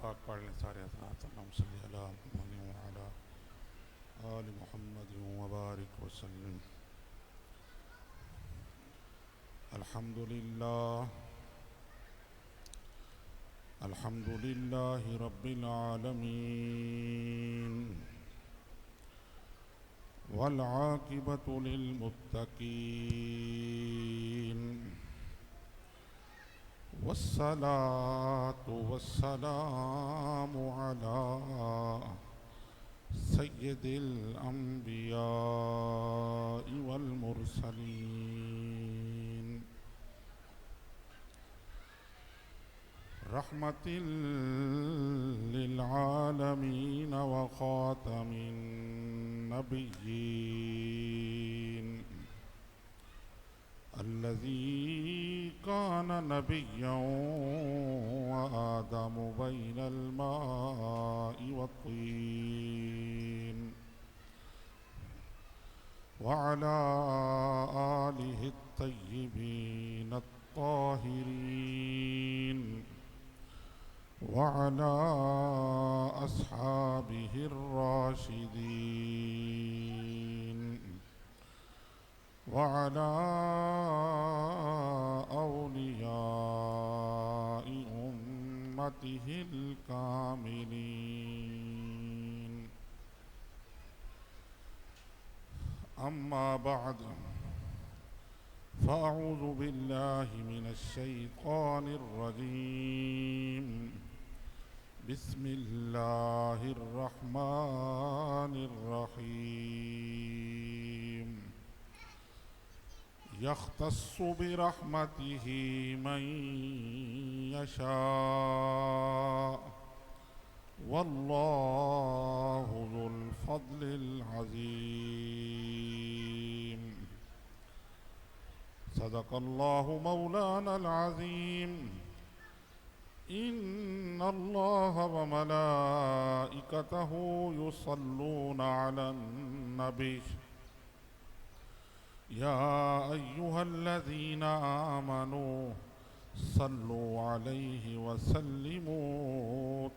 पाक पढ़ लें सारे हज़रात। अल्लाहुम्मा सल्लि अला मुहम्मद व अला आलि मुहम्मद व बारिक वसल्लिम। अल्हम्दुलिल्लाहि रब्बिल आलमीन वल आक़िबतु लिल मुत्तक़ीन वस्सलातु वस्सलामु अला सय्यिदिल अंबियाइ वल मुरसलीन रहमतिल लिल आलमीन व खातमिन नबिय्यीन अल्लज़ी कान नबिय्यन व आदमु बैनल माइ वत्तीन व अला आलिहि त्तय्यिबीन अत्ताहिरीन व अला अस्हाबिहि अर्राशिदीन व अला औलियाइ उम्मतिहिल कामिलीन। अम्मा बअद फ़अऊज़ु बिल्लाहि मिनश शैतानिर रजीम। बिस्मिल्लाहिर रहमानिर रहीम। यख्तस्सु बिरहमतिही मन यशा वल्लाहु ज़ुल फ़ज़्लिल अज़ीम। सदक़ल्लाहु मौलानल अज़ीम। इन्नल्लाह व मलाइकतहु युसल्लूना अलन नबी या अय्युहल्लज़ीना आमनू सल्लु अलैहि व सल्लिमू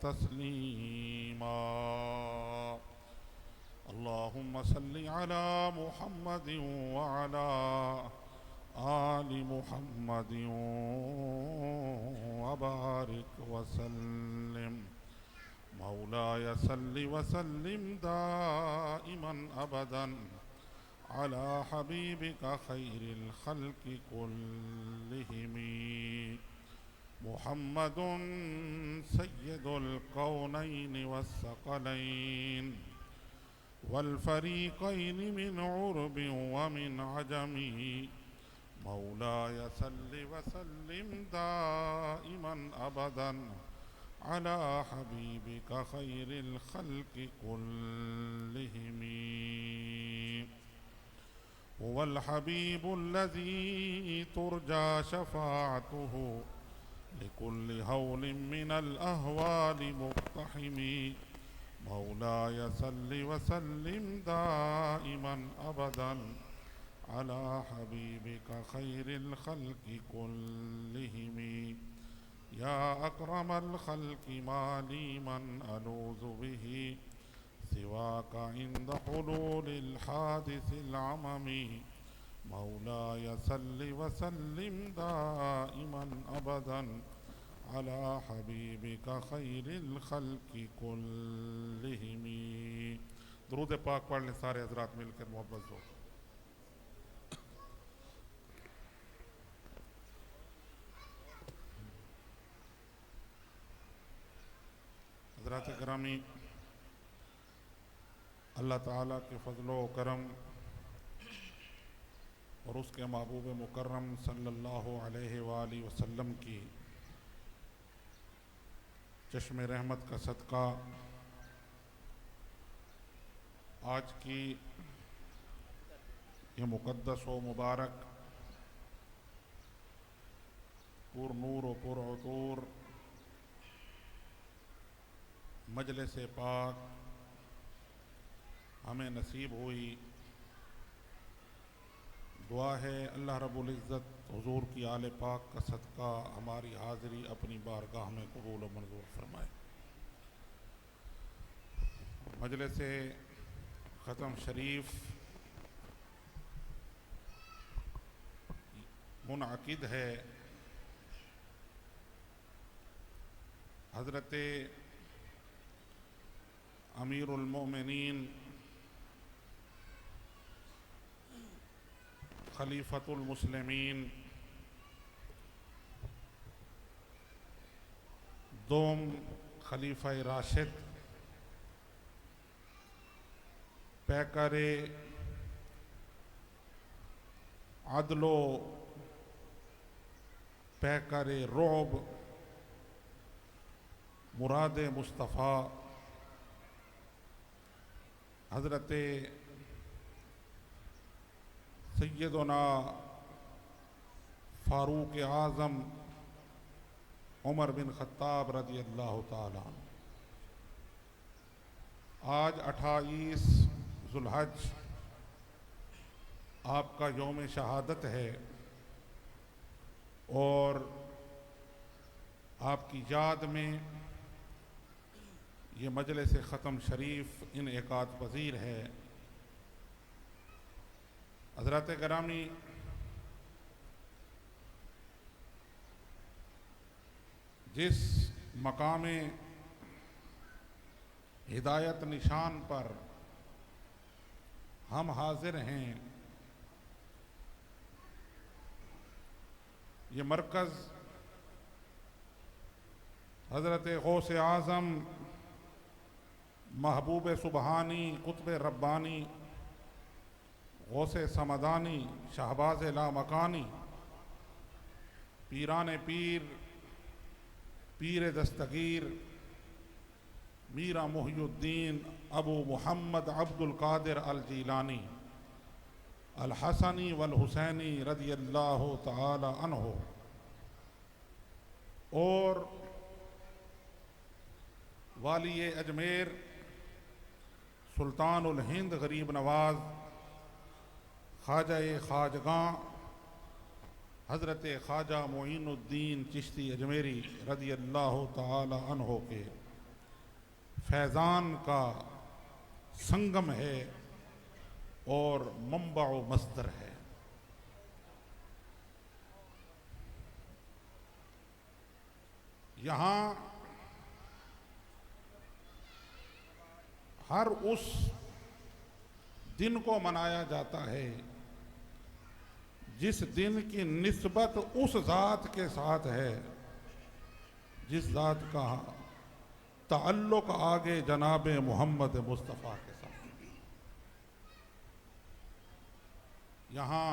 तस्लीमा। अल्लाहुम्मा सल्लि अला मुहम्मदिन व अला आलि मुहम्मदिन व बारिक व सल्लिम। मौलाय सल्लि व सल्लिम दाइमन अबदन अला हबीबिका खैरिल खल्क़ि कुल्लिहिमी मुहम्मदुन सय्यदुल कौनैनि वस्सक़लैन वल फ़रीक़ैनि मिन उर्बिन व मिन अजमी। मौलाय सल्लि व सल्लिम दाइमन अबदन अला हबीबिका खैरिल खल्क़ि कुल्लिहिमी। हुवल हबीबुल्लज़ी तुरजा शफ़ाअतुहु लिकुल्लि हौलिन मिनल अहवालि मुक़्तहिमी। मौलाय सल्लि व सल्लिम दाइमन अबदन अला हबीबिका खैरिल खल्क़ि कुल्लिहिमी। या अकरमल खल्क़ि माली मन अलूज़ु बिही सिवाका इंद हुलूलिल हादिसिल अममी। मौलाय सल्लि व सल्लिम दाइमन अबदन अला हबीबिका खैरिल खल्क़ि कुल्लिहिमी। दुरूद पाक पढ़ लें सारे हज़रात मिलकर मोहब्बत से। हज़रात गिरामी, अल्लाह ताला के फ़ज़्ल व करम और उसके महबूब मुकर्रम सल्लल्लाहु अलैहि वालैहि वसल्लम की चश्म रहमत का सदका आज की ये मुक़द्दस व मुबारक पुर नूर व पुर उतूर मजलिस पाक हमें नसीब हुई। दुआ है अल्लाह रब्बुल इज़्ज़त हुज़ूर की आले पाक का सदका हमारी हाज़िरी अपनी बारगाह में कबूल व मंजूर फरमाए। मजलिस ख़त्म शरीफ मुनअक़िद है हज़रत अमीरुल मोमिनीन खलीफतुल मुस्लिमीन दोम खलीफा राशिद पैकर अदलो पैकर रोब मुराद मुस्तफ़ा हज़रत सैयदना फ़ारूक आज़म उमर बिन ख़त्ताब रज़ी अल्लाह ताला अन्हु। आज 28 ज़ुल्हज आपका यौम शहादत है और आपकी याद में ये मजलिस ख़त्म शरीफ इनेकाद पज़ीर है। हज़रात गिरामी, जिस मकाम हिदायत निशान पर हम हाजिर हैं, ये मरकज़ हज़रत गौस आज़म महबूब सुबहानी कुतुब रब्बानी गौस समदानी शहबाज लामकानी पीरान पीर पीर दस्तगीर मीरा मुहियुद्दीन अबू मुहम्मद अब्दुल कादिर अल जीलानी अल हसनी वल हुसैनी रज़ियल्लाहु तआला अन्हु और वाली अजमेर सुल्तानुल हिंद गरीब नवाज ख्वाजा ख्वाजगां हज़रत ख्वाजा मोइनुद्दीन चिश्ती अजमेरी रज़ियल्लाहु तआला अन्हु के फैज़ान का संगम है और मंबा व मस्दर है। यहाँ हर उस दिन को मनाया जाता है जिस दिन की निस्बत उस ज़ात के साथ है जिस ज़ात का ताल्लुक़ आगे जनाब मोहम्मद मुस्तफ़ा के साथ। यहाँ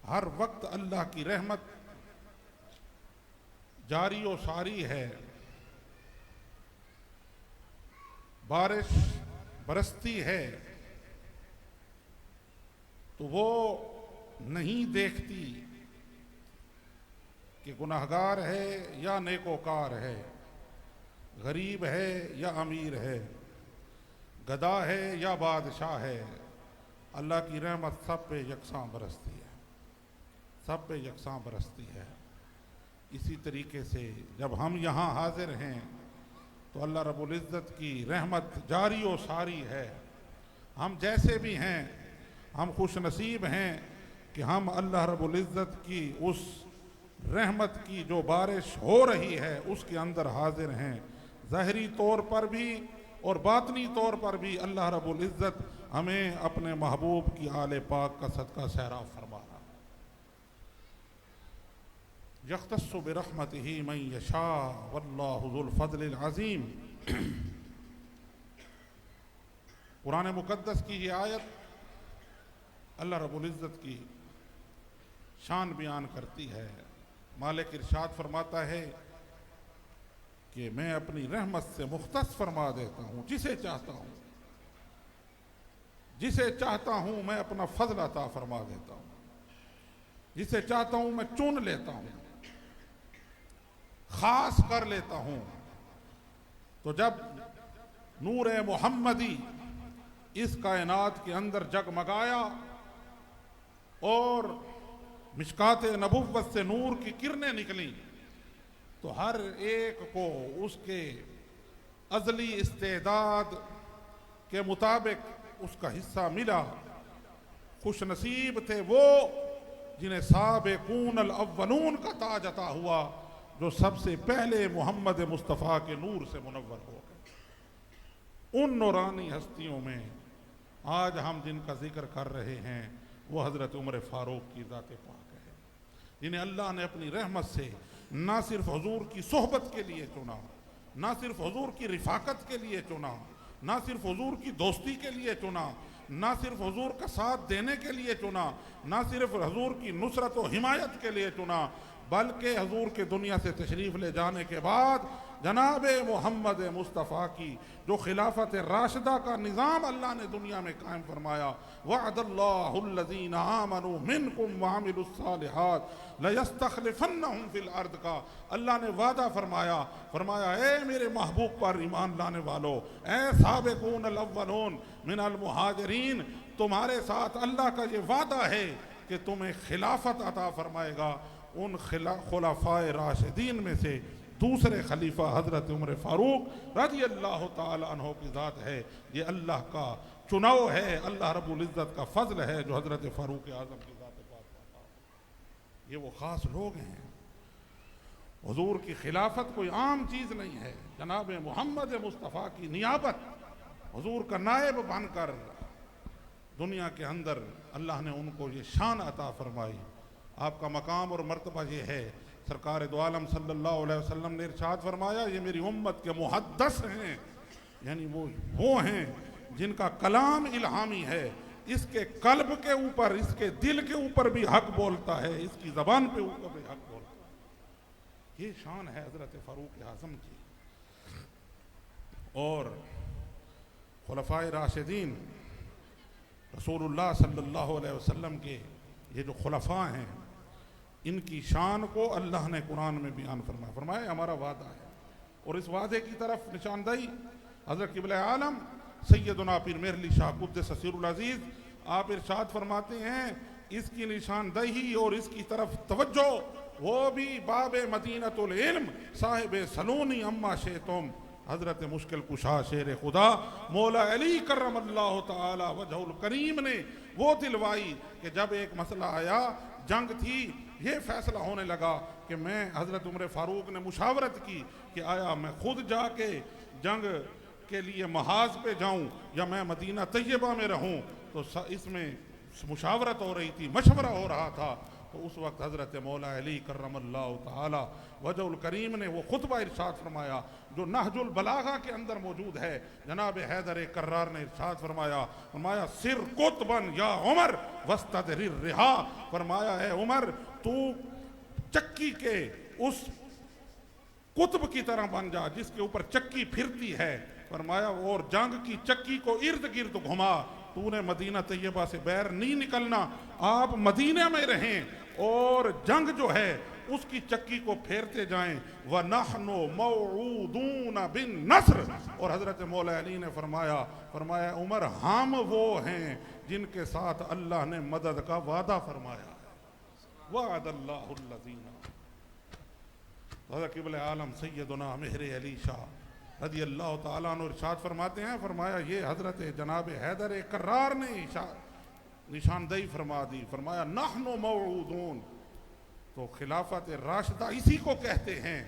हर वक्त अल्लाह की रहमत जारी व सारी है, बारिश बरसती है तो वो नहीं देखती कि गुनहगार है या नेकोकार है, गरीब है या अमीर है, गदा है या बादशाह है। अल्लाह की रहमत सब पे यकसां बरसती है, सब पे यकसां बरसती है। इसी तरीके से जब हम यहाँ हाजिर हैं तो अल्लाह रब्बुल इज़्ज़त की रहमत जारी व सारी है। हम जैसे भी हैं हम खुश नसीब हैं कि हम अल्लाह रब्बुल इज़्ज़त की उस रहमत की जो बारिश हो रही है उसके अंदर हाजिर हैं। ज़ाहिरी तौर पर भी और बातनी तौर पर भी अल्लाह रब्बुल इज़्ज़त हमें अपने महबूब की आले पाक का सदका सैराब फरमा रहा। यख्तस्सु बिरहमतिही मन यशा वल्लाहु ज़ुल फ़ज़लिल अज़ीम। कुरान मुक़द्दस की ये आयत अल्लाह रब्बुल इज़्ज़त की शान बयान करती है। मालिक इरशाद फरमाता है कि मैं अपनी रहमत से मुख्तस फरमा देता हूँ जिसे चाहता हूँ, जिसे चाहता हूँ मैं अपना फजल अता फरमा देता हूँ, जिसे चाहता हूँ मैं चुन लेता हूँ, खास कर लेता हूँ। तो जब नूर मोहम्मदी इस कायनात के अंदर जगमगाया और मिशकात नबुव्वत से नूर की किरणें निकली तो हर एक को उसके अजली इस्तेदाद के मुताबिक उसका हिस्सा मिला। खुश नसीब थे वो जिन्हें साबिकून अल अव्वलून का ताज अता हुआ, जो सबसे पहले मोहम्मद मुस्तफ़ा के नूर से मुनव्वर हो गए। उन नूरानी हस्तियों में आज हम जिनका जिक्र कर रहे हैं वो हज़रत उमर फ़ारूक की ज़ात पाक है, जिन्हें अल्लाह ने अपनी रहमत से ना सिर्फ हुजूर की सोहबत के लिए चुना, ना सिर्फ हुजूर की रिफाकत के लिए चुना, ना सिर्फ हुजूर की दोस्ती के लिए चुना, ना सिर्फ हुजूर का साथ देने के लिए चुना, ना सिर्फ हुजूर की नुसरत व हिमायत के लिए चुना, बल्कि हुजूर के दुनिया से तशरीफ़ ले जाने के बाद जनाब मोहम्मद मुस्तफ़ा की जो खिलाफत राशिदा का निज़ाम अल्लाह ने दुनिया में कायम फरमाया, वअदल्लाहुल्लज़ीना आमनू मिनकुम वअमिलुस्सालिहात लयस्तखलिफन्नहुम फिल अर्द का अल्लाह ने वादा फरमाया। फरमाया ए मेरे महबूब पर ईमान लाने वालों, ए साबिकून अल अव्वलून मिनल मुहाजिरीन, तुम्हारे साथ अल्लाह का ये वादा है कि तुम्हें खिलाफत अता फरमाएगा। उन खुलाफाए राशिदीन में से दूसरे खलीफा हज़रत उमर फ़ारूक रज़ी अल्लाह ताला अन्हु की ज़ात है। ये अल्लाह का चुनाव है, अल्लाह रब्बुल इज़्ज़त का फ़ज़ल है जो हज़रत फ़ारूक आज़म की ज़ात पाक पाता है। ये वो ख़ास लोग हैं। हुज़ूर की खिलाफत कोई आम चीज़ नहीं है। जनाब मोहम्मद मुस्तफ़ा की नियाबत हुज़ूर का नायब बनकर दुनिया के अंदर अल्लाह ने उनको ये शान अता फरमाई। आपका मकाम और मर्तबा ये है, सरकार दो आलम सल्लल्लाहु अलैहि वसल्लम ने इरशाद फरमाया, ये मेरी उम्मत के मुहद्दस हैं, यानी वो हैं जिनका कलाम इल्हामी है, इसके कल्ब के ऊपर, इसके दिल के ऊपर भी हक बोलता है, इसकी ज़बान पे ऊपर भी हक बोलता है। ये शान है हज़रत फ़ारूक आज़म की। और खुलफ़ाए राशिदीन रसूलुल्लाह सल्लल्लाहु अलैहि वसल्लम के ये जो खुलफ़ा हैं, इनकी शान को अल्लाह ने कुरान में बयान फरमाया। फरमाया हमारा वादा है, और इस वादे की तरफ निशानदही हज़रत क़िबला आलम सैयदना पीर मेहर अली शाह क़ुद्दस सिर्रुल अज़ीज़ आप इरशाद फरमाते हैं, इसकी निशानदही और इसकी तरफ तवज्जो वो भी बाब मदीनतुल इल्म साहिब सलूनी अम्मा शेतुम हज़रत मुश्किल कुशा शेर खुदा मौला अली करमल्लाहु ताला वजहुल करीम ने वो दिलवाई कि जब एक मसला आया, जंग थी, ये फैसला होने लगा कि मैं हज़रत उमर फ़ारूक ने मुशावरत की कि आया मैं खुद जाके जंग के लिए महाज पे जाऊं या मैं मदीना तैयबा में रहूं। तो इसमें मुशावरत हो रही थी, मशवरा हो रहा था। तो उस वक्त हज़रत मौला अली करमल्लाहु ताला वजहुल करीम ने वो खुतबा इरशाद फरमाया जो नहजुल बलागा के अंदर मौजूद है। जनाब हैदर कर्रार ने इरशाद फरमाया सिर कुतबन या उमर वस्तदरिर रिहा, फरमाया है उमर तू चक्की के उस कुतब की तरह बन जा जिसके ऊपर चक्की फिरती है। फरमाया और जंग की चक्की को इर्द गिर्द घुमा, तूने मदीना तैयबा से बैर नहीं निकलना, आप मदीना में रहें और जंग जो है उसकी चक्की को फेरते जाएं। व नहनु मौऊदून बिन नस्र, और हज़रत मौला अली ने फरमाया उमर हम वो हैं जिनके साथ अल्लाह ने मदद का वादा फरमाया है। वअदल्लाहुल्लज़ीना हज़रत क़िबला आलम सैयदना मेहर अली शाह रज़ी अल्लाह ताला अन्हु इरशाद फरमाते हैं, फरमाया ये हज़रत जनाब हैदर कर्रार ने निशानदही फरमा दी। फरमाया नहनु मौऊदून, तो खिलाफत राशिदा इसी को कहते हैं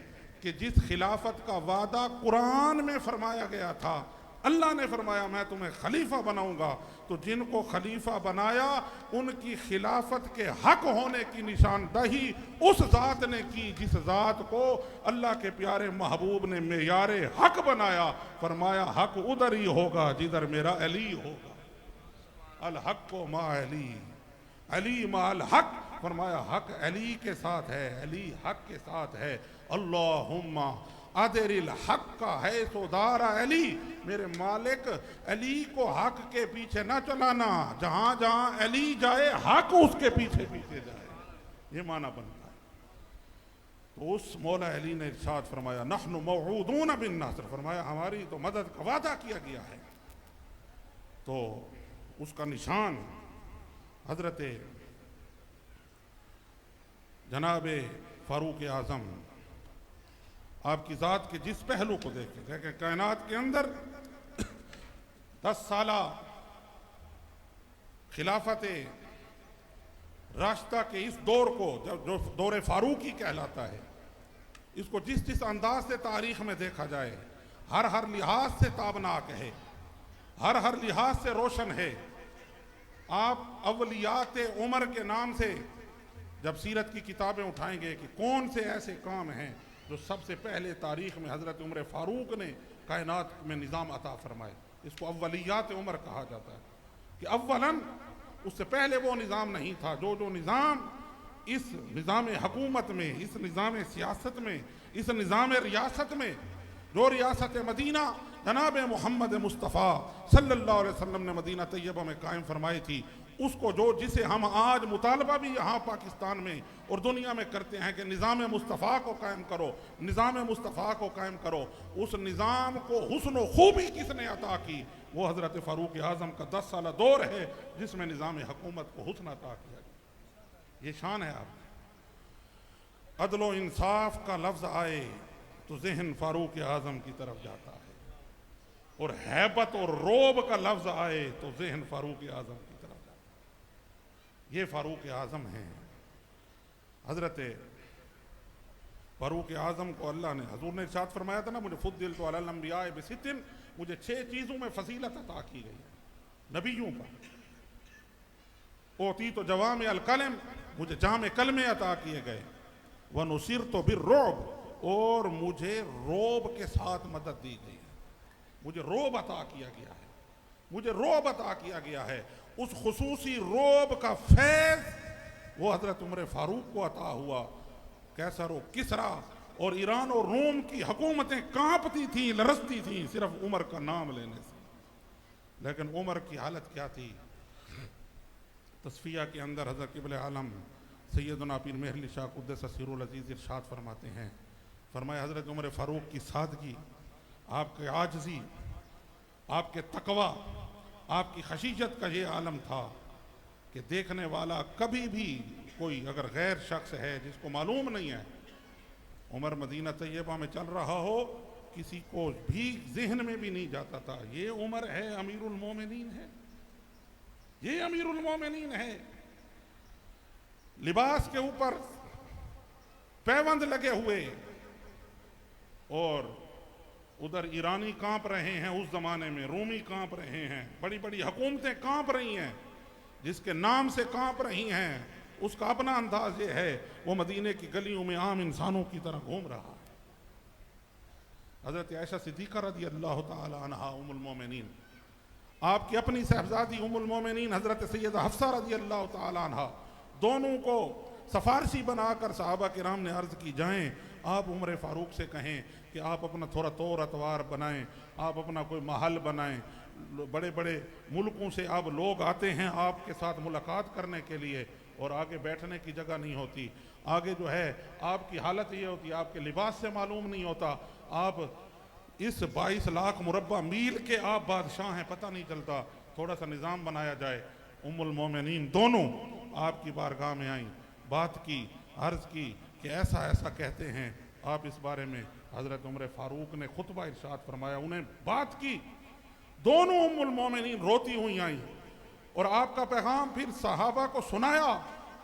कि जिस खिलाफत का वादा कुरान में फरमाया गया था, अल्लाह ने फरमाया मैं तुम्हें खलीफा बनाऊंगा, तो जिनको खलीफा बनाया उनकी खिलाफत के हक होने की निशानदही उस ज़ात ने की जिस ज़ात को अल्लाह के प्यारे महबूब ने मेयारे हक बनाया। फरमाया हक उधर ही होगा जिधर मेरा अली होगा। अल हक को मा अली, अली मा अल हक, फरमाया हक अली के साथ है, अली हक के साथ है। अल्लाहुम्मा अदरिल हक का है सोदारा अली, मेरे मालिक अली को हक के पीछे ना चलाना, जहां जहां अली जाए हक उसके पीछे पीछे जाए, ये माना बनता है। तो उस मौला अली ने इरशाद फरमाया नहनु मौऊदून बिन नस्र, फरमाया हमारी तो मदद का वादा किया गया है। तो उसका निशान हजरत जनाब फ़ारूक आज़म आपकी ज़ात के जिस पहलू को देखें, कायनात के अंदर 10 साला खिलाफत रास्ता के इस दौर को, जो दौर फारूकी कहलाता है, इसको जिस जिस अंदाज से तारीख में देखा जाए, हर लिहाज से ताबनाक है, हर लिहाज से रोशन है। आप अवलियात उमर के नाम से जब सीरत की किताबें उठाएंगे कि कौन से ऐसे काम हैं जो सबसे पहले तारीख में हज़रत उमर फारूक ने कायनात में निज़ाम अता फरमाए, इसको अव्वलियात उमर कहा जाता है कि अव्वलन उससे पहले वो निज़ाम नहीं था जो निज़ाम इस निज़ाम हकूमत में, इस निज़ाम सियासत में, इस निज़ाम रियासत में, जो रियासत मदीना जनाब मोहम्मद मुस्तफ़ा सल्लल्लाहु अलैहि वसल्लम ने मदीना तैयबा में कायम फरमाई थी, उसको जिसे हम आज मुतालबा भी यहाँ पाकिस्तान में और दुनिया में करते हैं कि निज़ाम मुस्तफ़ा को कायम करो, निज़ाम मुस्तफ़ा को कायम करो, उस निज़ाम को हुस्न व खूबी किसने अता की? वो हज़रत फ़ारूक आज़म का 10 साला दौर है जिसमें निज़ाम हुकूमत को हुस्न अता किया गया। ये शान है आप। अदल व इंसाफ का लफ्ज़ आए तो जहन फ़ारूक आज़म की तरफ जाता है, और हैबत और रोब का लफ्ज़ आए तो जहन फ़ारूक आज़म की तरफ जाता है। ये फ़ारूक आज़म हैं। हज़रत फ़ारूक आज़म को अल्लाह ने, हजूर ने इरशाद फरमाया था ना, मुझे फुद्दिल तो अलल अंबिया बिसित्तिन, मुझे 6 चीज़ों में फजीलत अता की गई है नबियों पर। ओती तो जवाम अल कलम, मुझे जाम कलमे अता किए गए। व नुसिर तो बिर रोब, और मुझे रोब के साथ मदद दी गई है। मुझे रोब अता किया गया है, मुझे रोब अता किया गया है। उस खुसूसी रोब का फैज़ वो हज़रत उमर फारूक को अता हुआ। कैसर व किसरा और ईरान और रोम की हुकूमतें कांपती थीं, लरसती थीं सिर्फ उमर का नाम लेने से। लेकिन उमर की हालत क्या थी? तस्फिया के अंदर हज़रत क़िबले आलम सैयदना पीर मेहली शाह क़ुद्दस सिर्रुल अज़ीज़ इरशाद फरमाते हैं, फरमाया हज़रत उमर फ़ारूक की सादगी, आपके आजजी, आपके तकवा, आपकी खशीयत का ये आलम था कि देखने वाला कभी भी कोई अगर गैर शख्स है जिसको मालूम नहीं है उमर मदीना तैयबा में चल रहा हो, किसी को भी जहन में भी नहीं जाता था ये उमर है, अमीरुल मोमिनीन है, ये अमीरुल मोमिनीन है। लिबास के ऊपर पैबंद लगे हुए, और उधर ईरानी कांप रहे हैं, उस जमाने में रूमी कांप रहे हैं, बड़ी बड़ी हुकूमतें कांप रही हैं, जिसके नाम से कांप रही हैं उसका अपना अंदाज ये है, वो मदीने की गलियों में आम इंसानों की तरह घूम रहा है। हज़रत आयशा सिद्दीक़ा रज़ी अल्लाह तआला अन्हा उम्मुल मोमिनीन, आपकी अपनी साहबजादी उम्मुल मोमिनीन हज़रत सैयदा हफ्सा रज़ी अल्लाह तआला अन्हा, दोनों को सफारशी बनाकर सहाबा किराम ने अर्ज़ की, जाएं आप उमर फ़ारूक से कहें कि आप अपना थोड़ा तौर अतवार बनाएं, आप अपना कोई महल बनाएं। बड़े बड़े मुल्कों से अब लोग आते हैं आपके साथ मुलाकात करने के लिए, और आगे बैठने की जगह नहीं होती, आगे जो है आपकी हालत ये होती है, आपके लिबास से मालूम नहीं होता, आप इस 22 लाख मुरब्बा मील के आप बादशाह हैं, पता नहीं चलता, थोड़ा सा निज़ाम बनाया जाए। उम्मुल मोमिनीन दोनों आपकी बारगाह में आई, बात की, अर्ज़ की कि ऐसा ऐसा कहते हैं आप इस बारे में। हज़रत उमर फ़ारूक ने खुतबा इरशाद फरमाया, उन्हें बात की, दोनों उम्मुल मोमिनीन रोती हुई आई और आपका पैगाम फिर सहाबा को सुनाया,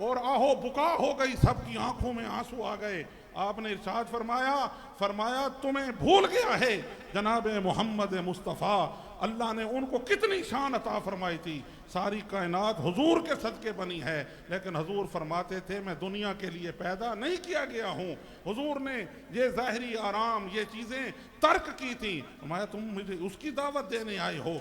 और आहो बुका हो गई, सबकी आंखों में आंसू आ गए। आपने इरशाद फरमाया तुम्हें भूल गया है जनाब मोहम्मद मुस्तफ़ा, अल्लाह ने उनको कितनी शान अता फरमाई थी, सारी कायनात हुजूर के सदके बनी है। लेकिन हुजूर फरमाते थे मैं दुनिया के लिए पैदा नहीं किया गया हूँ। हुजूर ने ये ज़ाहिरी आराम, ये चीज़ें तर्क की थी, फरमाया तुम मुझे उसकी दावत देने आए हो,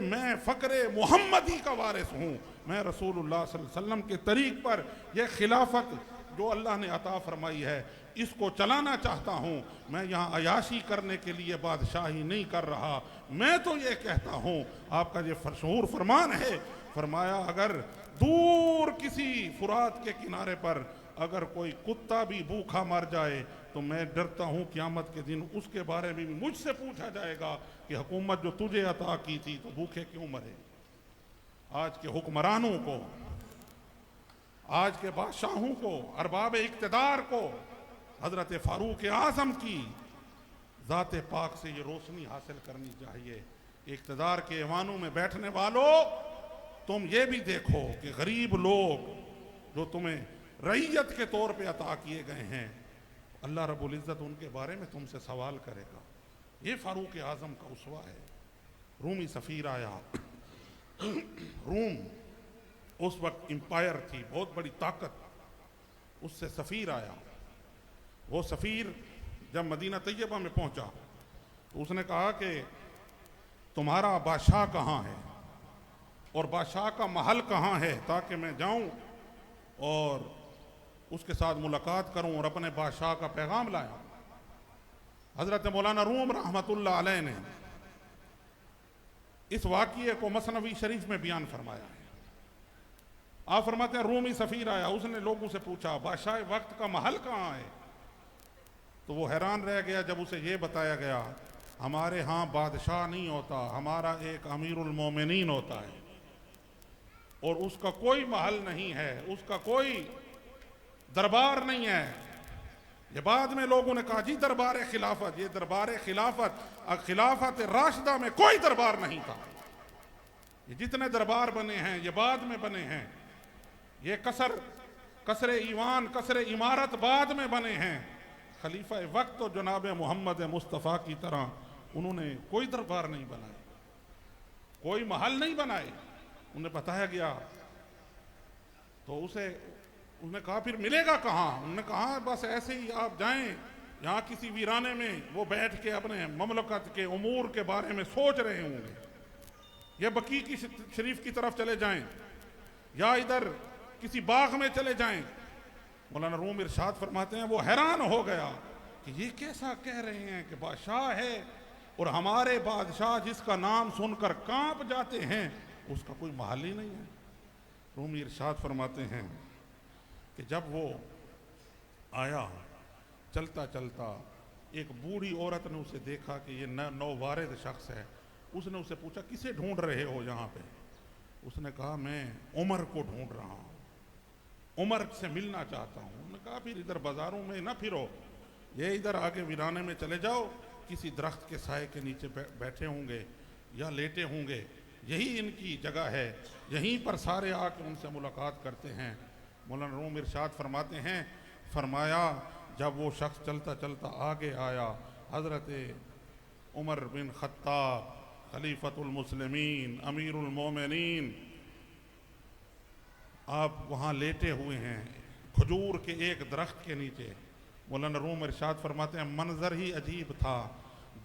मैं फ़क्रे मोहम्मदी का वारिस हूँ, मैं रसूलुल्लाह सल्लल्लाहु अलैहि वसल्लम के तरीक़ पर यह खिलाफत जो अल्लाह ने अता फरमाई है इसको चलाना चाहता हूँ। मैं यहाँ अयाशी करने के लिए बादशाही नहीं कर रहा, मैं तो ये कहता हूँ, आपका ये मशहूर फरमान है, फरमाया अगर दूर किसी फुरात के किनारे पर अगर कोई कुत्ता भी भूखा मर जाए तो मैं डरता हूँ क़यामत के दिन उसके बारे में भी मुझसे पूछा जाएगा कि हुकूमत जो तुझे अता की थी तो भूखे क्यों मरे। आज के हुक्मरानों को, आज के बादशाहों को, अरबाब इक़्तिदार को हज़रत फ़ारूक आज़म की ज़ात पाक से ये रोशनी हासिल करनी चाहिए। इक़्तिदार के ऐवानों में बैठने वालों, तुम ये भी देखो कि गरीब लोग जो तुम्हें रईयत के तौर पे अता किए गए हैं, अल्लाह रब्बुल इज़्ज़त उनके बारे में तुमसे सवाल करेगा। ये फारूक आज़म का उसवा है। रूमी सफ़ीर आया। रूम उस वक्त एम्पायर थी, बहुत बड़ी ताकत, उससे सफ़ीर आया। वो सफ़ीर जब मदीना तैयबा में पहुंचा तो उसने कहा कि तुम्हारा बादशाह कहाँ है और बादशाह का महल कहाँ है, ताकि मैं जाऊं और उसके साथ मुलाकात करूं और अपने बादशाह का पैगाम लाया। हज़रत मौलाना रूम रहमतुल्लाह अलैह ने इस वाक़िए को मसनवी शरीफ में बयान फरमाया है। आप फरमाते हैं रूमी सफ़ीर आया, उसने लोगों से पूछा बादशाह वक्त का महल कहाँ है, तो वो हैरान रह गया जब उसे ये बताया गया हमारे यहाँ बादशाह नहीं होता, हमारा एक अमीरुल मोमिनीन होता है और उसका कोई महल नहीं है, उसका कोई दरबार नहीं है। ये बाद में लोगों ने कहा जी दरबार खिलाफत, ये दरबार खिलाफत, खिलाफत राशिदा में कोई दरबार नहीं था। ये जितने दरबार बने हैं ये बाद में बने हैं, ये कसरे ईवान कसरे इमारत बाद में बने हैं। खलीफा वक्त तो जनाब मोहम्मद मुस्तफ़ा की तरह उन्होंने कोई दरबार नहीं बनाए, कोई महल नहीं बनाए। उन्हें बताया गया तो उसने कहा फिर मिलेगा कहाँ। उन्होंने कहा बस ऐसे ही आप जाएं यहाँ किसी वीराने में, वो बैठ के अपने ममलकत के उमूर के बारे में सोच रहे होंगे, या बकी की शरीफ की तरफ चले जाएं या इधर किसी बाग में चले जाएं। मौलाना रूम इरशाद फरमाते हैं वो हैरान हो गया कि ये कैसा कह रहे हैं कि बादशाह है और हमारे बादशाह जिसका नाम सुनकर कांप जाते हैं उसका कोई महल ही नहीं है। रूम इरशाद फरमाते हैं कि जब वो आया चलता चलता एक बूढ़ी औरत ने उसे देखा कि ये नौवारिद शख्स है। उसने उसे पूछा किसे ढूंढ रहे हो यहाँ पे। उसने कहा मैं उमर को ढूंढ रहा हूँ, उमर से मिलना चाहता हूँ। उन्होंने कहा फिर इधर बाजारों में ना फिरो, ये इधर आगे वीराने में चले जाओ, किसी दरख्त के साए के नीचे बैठे होंगे या लेटे होंगे, यही इनकी जगह है, यहीं पर सारे आके उनसे मुलाकात करते हैं। मौलाना रूम इरशाद फरमाते हैं, फरमाया जब वो शख्स चलता चलता आगे आया, हज़रत उमर बिन खत्ताब खलीफतुल मुस्लिमीन अमीरुल मोमिनीन आप वहाँ लेटे हुए हैं खजूर के एक दरख्त के नीचे। मौलाना रूम इरशाद फरमाते हैं मंजर ही अजीब था।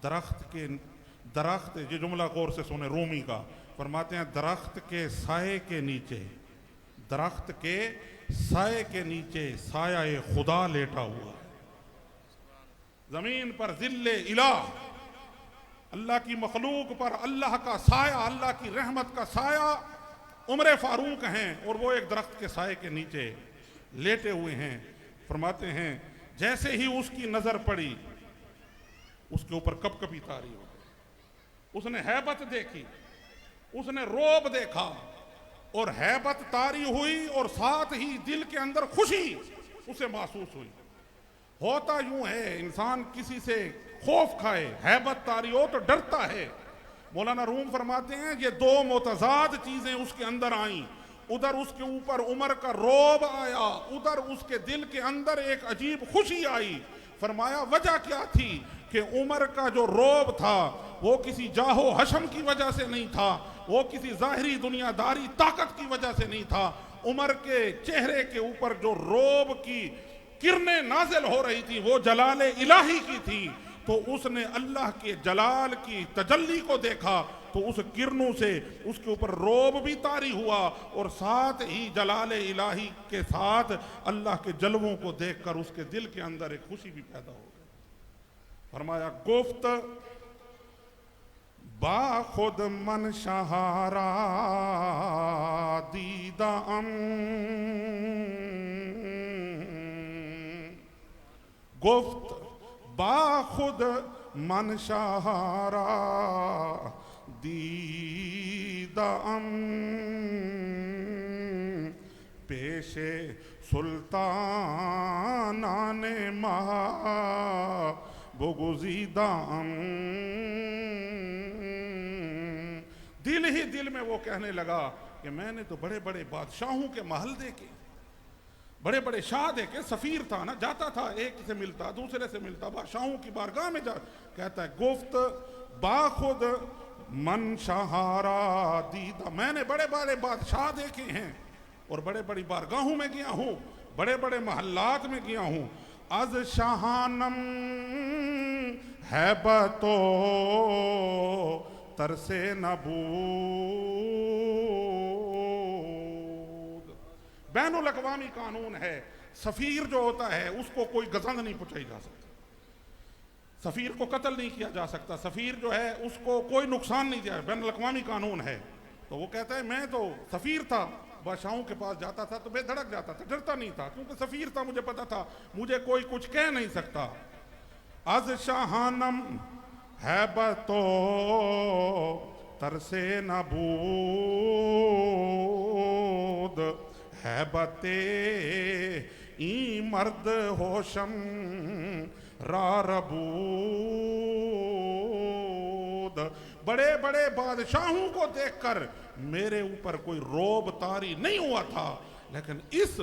दरख्त ये जुमला गौर से सुने रूमी का, फरमाते हैं दरख्त के साए के नीचे, दरख्त के साए के नीचे साया खुदा लेटा हुआ है। जमीन पर जिल्ले इलाह, अल्लाह की मखलूक पर अल्लाह का साया, अल्लाह की रहमत का साया उमर फारूक हैं और वो एक दरख्त के साए के नीचे लेटे हुए हैं। फरमाते हैं जैसे ही उसकी नजर पड़ी उसके ऊपर कपकपी तारी हो गई। उसने हैबत देखी, उसने रोब देखा और हैबत तारी हुई और साथ ही दिल के अंदर खुशी उसे महसूस हुई। होता यूं है इंसान किसी से खौफ खाए, हैबत तारी हो तो डरता है। मौलाना रूम फरमाते हैं ये दो मुतजाद चीजें उसके अंदर आईं, उधर उसके ऊपर उमर का रोब आया, उधर उसके दिल के अंदर एक अजीब खुशी आई। फरमाया वजह क्या थी कि उमर का जो रोब था वो किसी जाहो हशम की वजह से नहीं था, वो किसी जाहिरी दुनियादारी ताकत की वजह से नहीं था। उमर के चेहरे के ऊपर जो रोब की किरणें नाजिल हो रही थी वो जलाले इलाही की थी। तो उसने अल्लाह के जलाल की तजल्ली को देखा तो उस किरणों से उसके ऊपर रोब भी तारी हुआ और साथ ही जलाले इलाही के साथ अल्लाह के जलवों को देखकर उसके दिल के अंदर एक खुशी भी पैदा हो गई। फरमाया गुफ्त बाखुद मन शहारा दीदा गुफ्त बाखुद मन शहारा दीदा पेशे सुल्ताना ने महा बुग़ुज़ीदा दिल ही दिल में वो कहने लगा कि मैंने तो बड़े बड़े बादशाहों के महल देखे, बड़े बड़े शाह देखे। सफ़ीर था ना, जाता था, एक से मिलता दूसरे से मिलता, बादशाहों की बारगाह में जा। कहता है गुफ्त बाखुद मन शहारा दीदा, मैंने बड़े बड़े बादशाह देखे हैं और बड़े बड़ी बारगाहों में गया हूँ, बड़े बड़े महल्लात में गया हूँ। अज शाहानम हैबतो तरसे नबूद। बैनुल अक़वामी कानून है, सफ़ीर जो होता है उसको कोई गज़ंद नहीं पहुँचाई जा सकती, सफ़ीर को कत्ल नहीं किया जा सकता, सफ़ीर जो है उसको कोई नुकसान नहीं दिया, बैनुल अक़वामी कानून है। तो वो कहता है मैं तो सफ़ीर था, बादशाहों के पास जाता था तो बेधड़क जाता था, डरता नहीं था, क्योंकि सफ़ीर था, मुझे पता था मुझे कोई कुछ कह नहीं सकता। अज शाहानम हैबतो तरसे नबूद हैबते ई मर्द होशम रारबूद। बड़े बड़े बादशाहों को देखकर मेरे ऊपर कोई रोब तारी नहीं हुआ था, लेकिन इस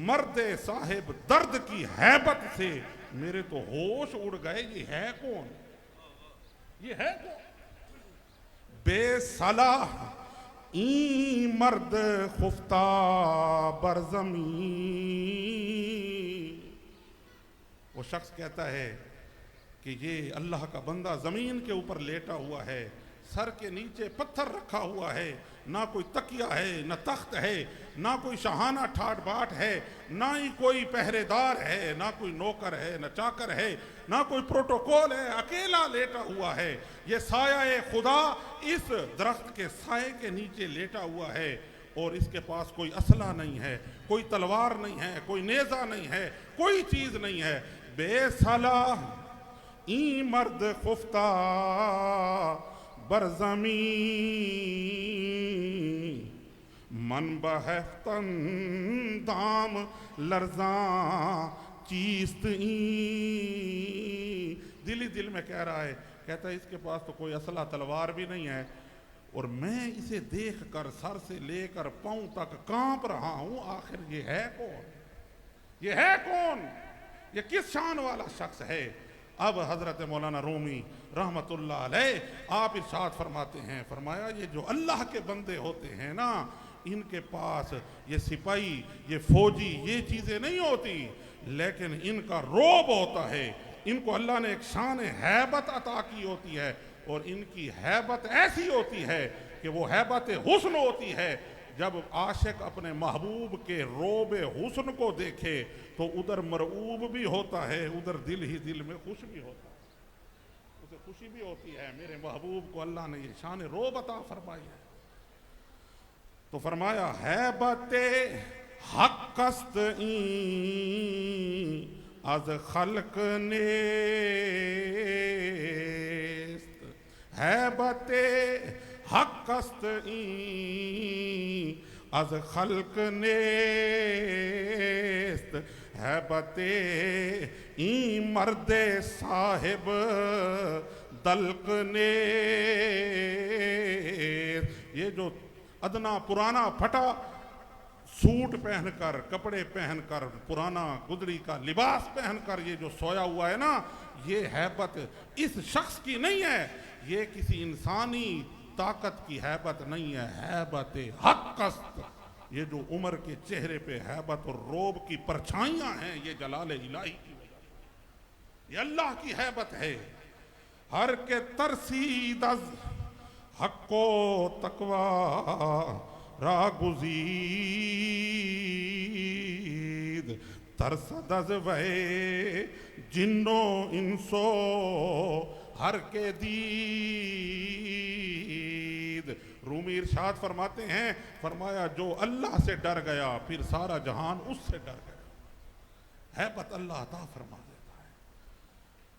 मर्द साहिब दर्द की हैबत से मेरे तो होश उड़ गए। ये है कौन, ये है कौन? बेसलाह ई मर्द खुफ्ता बरज़मी। वो शख्स कहता है कि ये अल्लाह का बंदा ज़मीन के ऊपर लेटा हुआ है, सर के नीचे पत्थर रखा हुआ है, ना कोई तकिया है, ना तख्त है, ना कोई शाहाना ठाट बाट है, ना ही कोई पहरेदार है, ना कोई नौकर है, ना चाकर है, ना कोई प्रोटोकॉल है, अकेला लेटा हुआ है। ये साया खुदा इस दरख्त के साए के नीचे लेटा हुआ है और इसके पास कोई असला नहीं है, कोई तलवार नहीं है, कोई नेज़ा नहीं है, कोई चीज़ नहीं है। बेसलाह ई मर्द खुफ्ता बरज़मी मन बहफ्तन दाम लर्जा चीस्त ई। दिल ही दिल में कह रहा है, कहता है इसके पास तो कोई असला तलवार भी नहीं है और मैं इसे देखकर सर से लेकर पांव तक कांप रहा हूं। आखिर ये है कौन, ये है कौन, ये किस शान वाला शख्स है? अब हजरत मौलाना रूमी रहमतुल्लाह अलैह आप इरशाद फरमाते हैं, फरमाया ये जो अल्लाह के बंदे होते हैं ना, इनके पास ये सिपाही, ये फौजी, ये चीज़ें नहीं होती, लेकिन इनका रोब होता है। इनको अल्लाह ने एक शान हैबत अता की होती है और इनकी हैबत ऐसी होती है कि वो हैबत हुस्न होती है। जब आशिक अपने महबूब के रोब हुस्न को देखे तो उधर मरऊब भी होता है, उधर दिल ही दिल में खुश भी होता है, उसे खुशी भी होती है। मेरे महबूब को अल्लाह ने ये शान रोब अता फरमाई है। तो फरमाया हैबते हक़्क़स्त ई अज खल्क नेस्त, हैबते हक़्क़स्त ई अज खल्क नेस्त, हैबते ई मर्दे साहिब दल्क नेस्त। ये जो अदना पुराना फटा सूट पहनकर, कपड़े पहनकर, पुराना गुदड़ी का लिबास पहनकर ये जो सोया हुआ है ना, ये हैबत इस शख्स की नहीं है, ये किसी इंसानी ताकत की हैबत नहीं है, हैबत हक़्क़स्त। ये जो उमर के चेहरे पे हैबत और रोब की परछाइयां हैं, ये जलाल इलाही की वजह, ये अल्लाह की हैबत है। हर के तरसीद हक्को तकवा रागुजीद, तरसद वे जिन्नो इंसो हर के दीद। रूमी इरशाद फरमाते हैं, फरमाया जो अल्लाह से डर गया फिर सारा जहान उससे डर गया। हैबत अल्लाह अता फरमा देता है,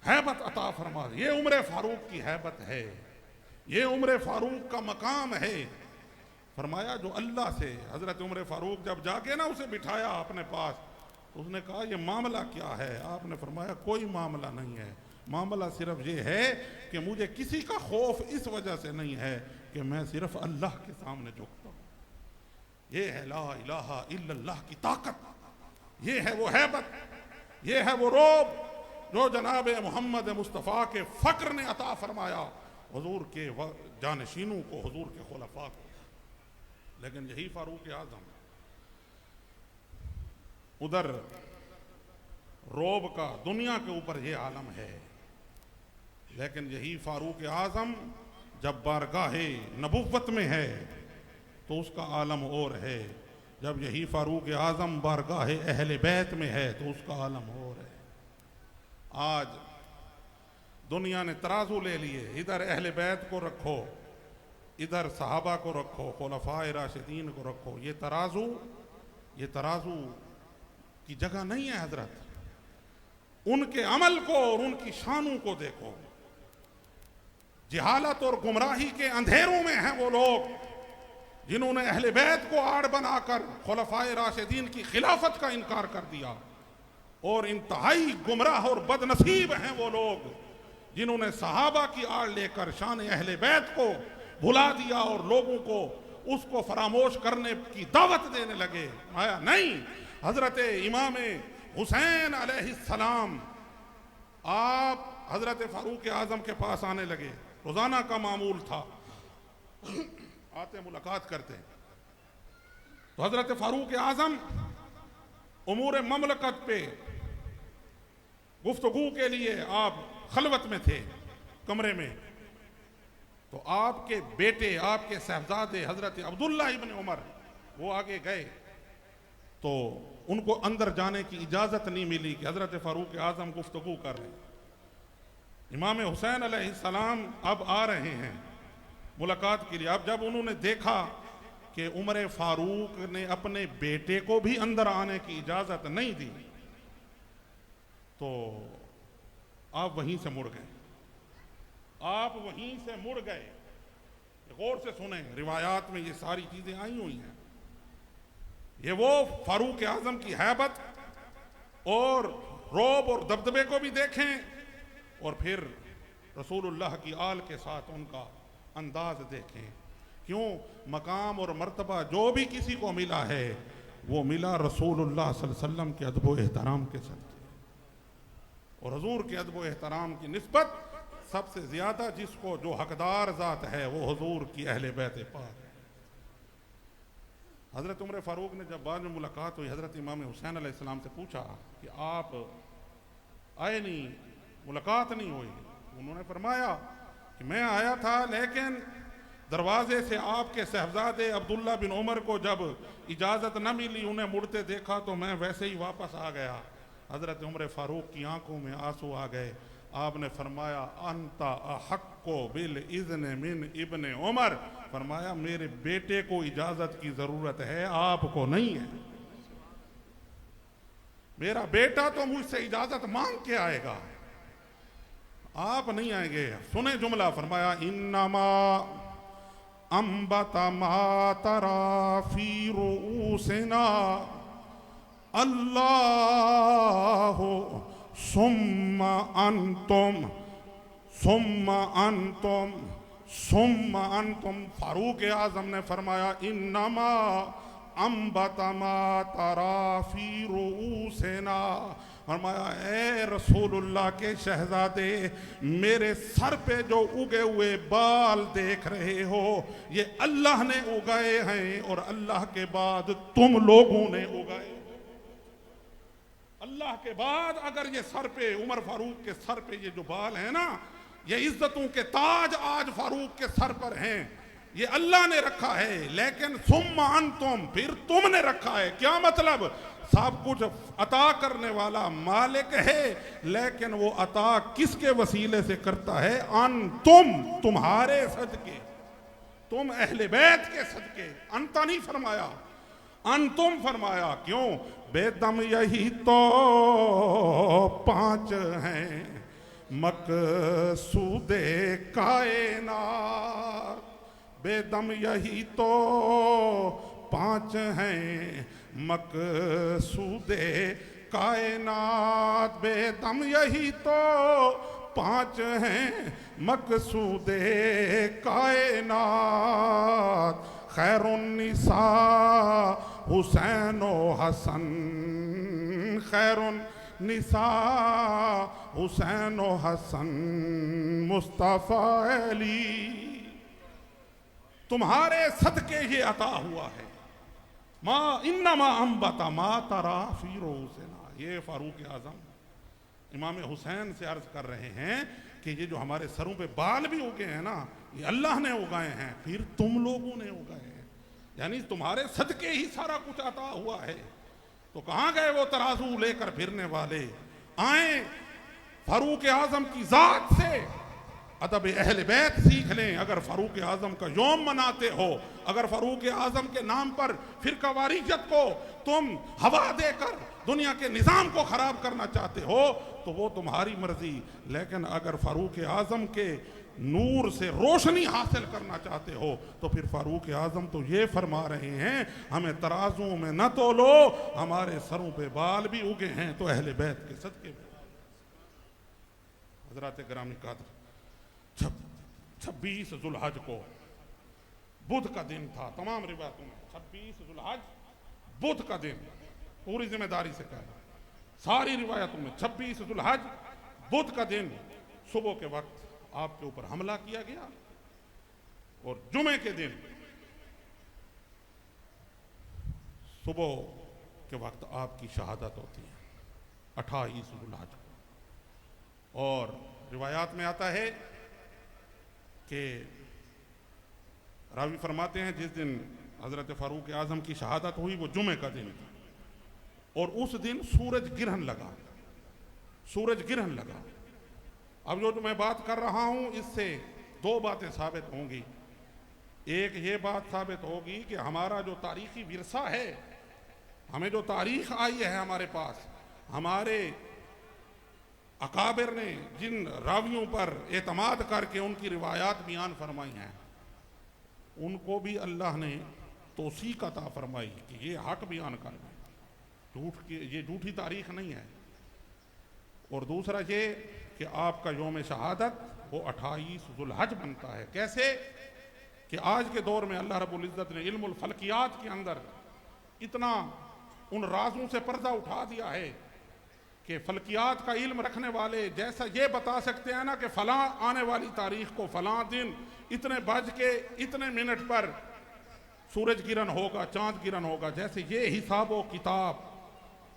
हैबत अता फरमा। ये उम्र फारूक की हैबत है, ये उम्र फारूक का मकाम है। फरमाया जो अल्लाह से, हजरत उमर फारूक जब जाके ना उसे बिठाया अपने पास, उसने कहा ये मामला क्या है? आपने फरमाया कोई मामला नहीं है, मामला सिर्फ ये है कि मुझे किसी का खौफ इस वजह से नहीं है कि मैं सिर्फ अल्लाह के सामने झुकता हूँ। ये है ला इलाहा इल्लल्लाह की ताकत, ये है वो हैबत, ये है वो रोब जो जनाब मोहम्मद मुस्तफ़ा के फ़क्र ने अता फरमाया हुजूर के जानशीनों को, हुजूर के खुलफा को। लेकिन यही फारूक आज़म उधर रोब का दुनिया के ऊपर ये आलम है, लेकिन यही फारूक आज़म जब बारगाहे नबुव्वत में है तो उसका आलम और है, जब यही फारूक आज़म बारगाहे अहले बैत में है तो उसका आलम और है। आज दुनिया ने तराजू ले लिए, इधर अहले बैत को रखो, इधर सहाबा को रखो, खुलफाए राशिदीन को रखो। ये तराजू की जगह नहीं है हजरत। उनके अमल को और उनकी शानों को देखो। जिहालत और गुमराही के अंधेरों में हैं वो लोग जिन्होंने अहले बैत को आड़ बनाकर खुलफाए राशिदीन की खिलाफत का इनकार कर दिया, और इंतहाई गुमराह और बदनसीब हैं वो लोग जिन्होंने सहाबा की आड़ लेकर शान अहले बैत को भुला दिया और लोगों को उसको फरामोश करने की दावत देने लगे। आया नहीं, हजरत इमाम हुसैन अलैहिस्सलाम आप हजरत फारूक आज़म के पास आने लगे। रोजाना का मामूल था, आते मुलाकात करते। तो हजरत फारूक आज़म उमूर ममलकत पे गुफ्तगू के लिए आप खलवत में थे कमरे में। तो आपके बेटे, आपके साहबजादे हजरत अब्दुल्ला इब्न उमर वो आगे गए, तो उनको अंदर जाने की इजाजत नहीं मिली कि हजरत फारूक आज़म गुफ्तगू कर रहे हैं। इमाम हुसैन अलैहिस्सलाम अब आ रहे हैं मुलाकात के लिए। अब जब उन्होंने देखा कि उमर फारूक ने अपने बेटे को भी अंदर आने की इजाजत नहीं दी, तो आप वहीं से मुड़ गए। आप वहीं से मुड़ गए। गौर से सुने, रिवायात में ये सारी चीजें आई हुई हैं। ये वो फारूक आज़म की हैबत और रौब और दबदबे को भी देखें, और फिर रसूलुल्लाह की आल के साथ उनका अंदाज देखें। क्यों? मकाम और मर्तबा जो भी किसी को मिला है वो मिला रसूलुल्लाह सल्लल्लाहु अलैहि वसल्लम के अदब व एहतराम के साथ। और हुजूर के अदब व एहतराम की निस्बत सबसे ज्यादा जिसको जो हकदार ज़ात है वो हुजूर की अहले बैत पाक है। हजरत उमर फारूक ने जब बाद में मुलाकात हुई, हजरत इमाम हुसैन अलैहिस्सलाम से पूछा कि आप आए नहीं, मुलाकात नहीं हुई। उन्होंने फरमाया कि मैं आया था, लेकिन दरवाजे से आपके साहबजादे अब्दुल्ला बिन उमर को जब इजाज़त न मिली, उन्हें मुड़ते देखा तो मैं वैसे ही वापस आ गया। हजरत उमर फारूक की आंखों में आंसू आ गए। आपने फरमाया अंता अहक्को बिल इज़्न मिन इब्न उमर, फरमाया मेरे बेटे को इजाज़त की ज़रूरत है, आपको नहीं है। मेरा बेटा तो मुझसे इजाज़त मांग के आएगा, आप नहीं आएंगे। सुने जुमला, फरमाया इन्नमा अम्बता मातरा फी रूसिना अल्लाह सुम्मा अंतुम सुम्मा अंतुम सुम्मा अंतुम। फारूक आज़म ने फरमाया इन्नमा अम्बता मातरा फी रूसिना, फरमाया ए रसूलुल्लाह के शहजादे, मेरे सर पे जो उगे हुए बाल देख रहे हो ये अल्लाह ने उगाए हैं, और अल्लाह के बाद तुम लोगों ने उगाए। अल्लाह के बाद अगर ये सर पे, उमर फारूक के सर पे ये जो बाल है ना, ये इज्जतों के ताज आज फारूक के सर पर हैं, ये अल्लाह ने रखा है। लेकिन सुम्मा अंतुम, फिर तुमने रखा है। क्या मतलब? सब कुछ अता करने वाला मालिक है, लेकिन वो अता किसके वसीले से करता है? अंतुम, तुम्हारे सदके, तुम अहले बैत के सदके। अंता नहीं फरमाया, अंतुम फरमाया। क्यों? बेदम यही तो पांच हैं मकसूदे कायनात, बेदम यही तो पांच हैं मकसूदे कायनात, बेदम यही तो पांच हैं मकसूदे कायनात, खैरुन्निसा हुसैन व हसन, खैरुन्निसा हुसैन व हसन मुस्तफ़ा अली। तुम्हारे सदके ये अता हुआ है। माँ इन्नमा अम्बता मा तरा फी रोज़ना। ये फारूक आज़म इमाम हुसैन से अर्ज कर रहे हैं कि ये जो हमारे सरों पे बाल भी उगे हैं ना, ये अल्लाह ने उगाए हैं, फिर तुम लोगों ने उगाए हैं, यानी तुम्हारे सदके ही सारा कुछ अता हुआ है। तो कहाँ गए वो तराजू लेकर फिरने वाले? आए फारूक आज़म की जात से अदब अहल बैत सीख लें। अगर फारूक आज़म का यौम मनाते हो, अगर फारूक आज़म के नाम पर फिरका वारियत को तुम हवा देकर दुनिया के निज़ाम को ख़राब करना चाहते हो तो वो तुम्हारी मर्जी, लेकिन अगर फारूक आज़म के नूर से रोशनी हासिल करना चाहते हो तो फिर फारूक आज़म तो ये फरमा रहे हैं, हमें तराजू में न तोलो, हमारे सरों पे बाल भी उगे हैं तो अहले बैत के सदके में। हज़रात गिरामी कादर 26 जुल्हज को बुध का दिन था। तमाम रिवायतों में 26 जुल्हज बुध का दिन, पूरी जिम्मेदारी से कहना, सारी रिवायतों में 26 जुल्हज बुध का दिन सुबह के वक्त आपके ऊपर हमला किया गया और जुमे के दिन सुबह के वक्त आपकी शहादत होती है 28 जुल्हज को। और रिवायात में आता है कि रावी फरमाते हैं जिस दिन हज़रत फारूक आज़म की शहादत हुई वो जुमे का दिन था और उस दिन सूरज गिरहन लगा, सूरज गिरहन लगा। अब जो मैं बात कर रहा हूं इससे दो बातें साबित होंगी। एक ये बात साबित होगी कि हमारा जो तारीखी विरसा है, हमें जो तारीख आई है हमारे पास, हमारे अकाबिर ने जिन रावियों पर एतमाद करके उनकी रिवायात बयान फरमाई हैं, उनको भी अल्लाह ने तौसीक अता फरमाई कि ये हक बयान कर रहे हैं, ये झूठी तारीख नहीं है। और दूसरा ये कि आपका यौम शहादत वो 28 जुल्हज बनता है। कैसे कि आज के दौर में अल्लाह रब्बुल इज़्ज़त ने इल्मुल फल्कियात के अंदर इतना उन राजों से पर्दा उठा दिया है कि फल्कियात का इल्म रखने वाले जैसा ये बता सकते हैं ना कि फलां आने वाली तारीख को फलां दिन इतने बज के इतने मिनट पर सूरज गिरन होगा, चांद गिरन होगा, जैसे ये हिसाब व किताब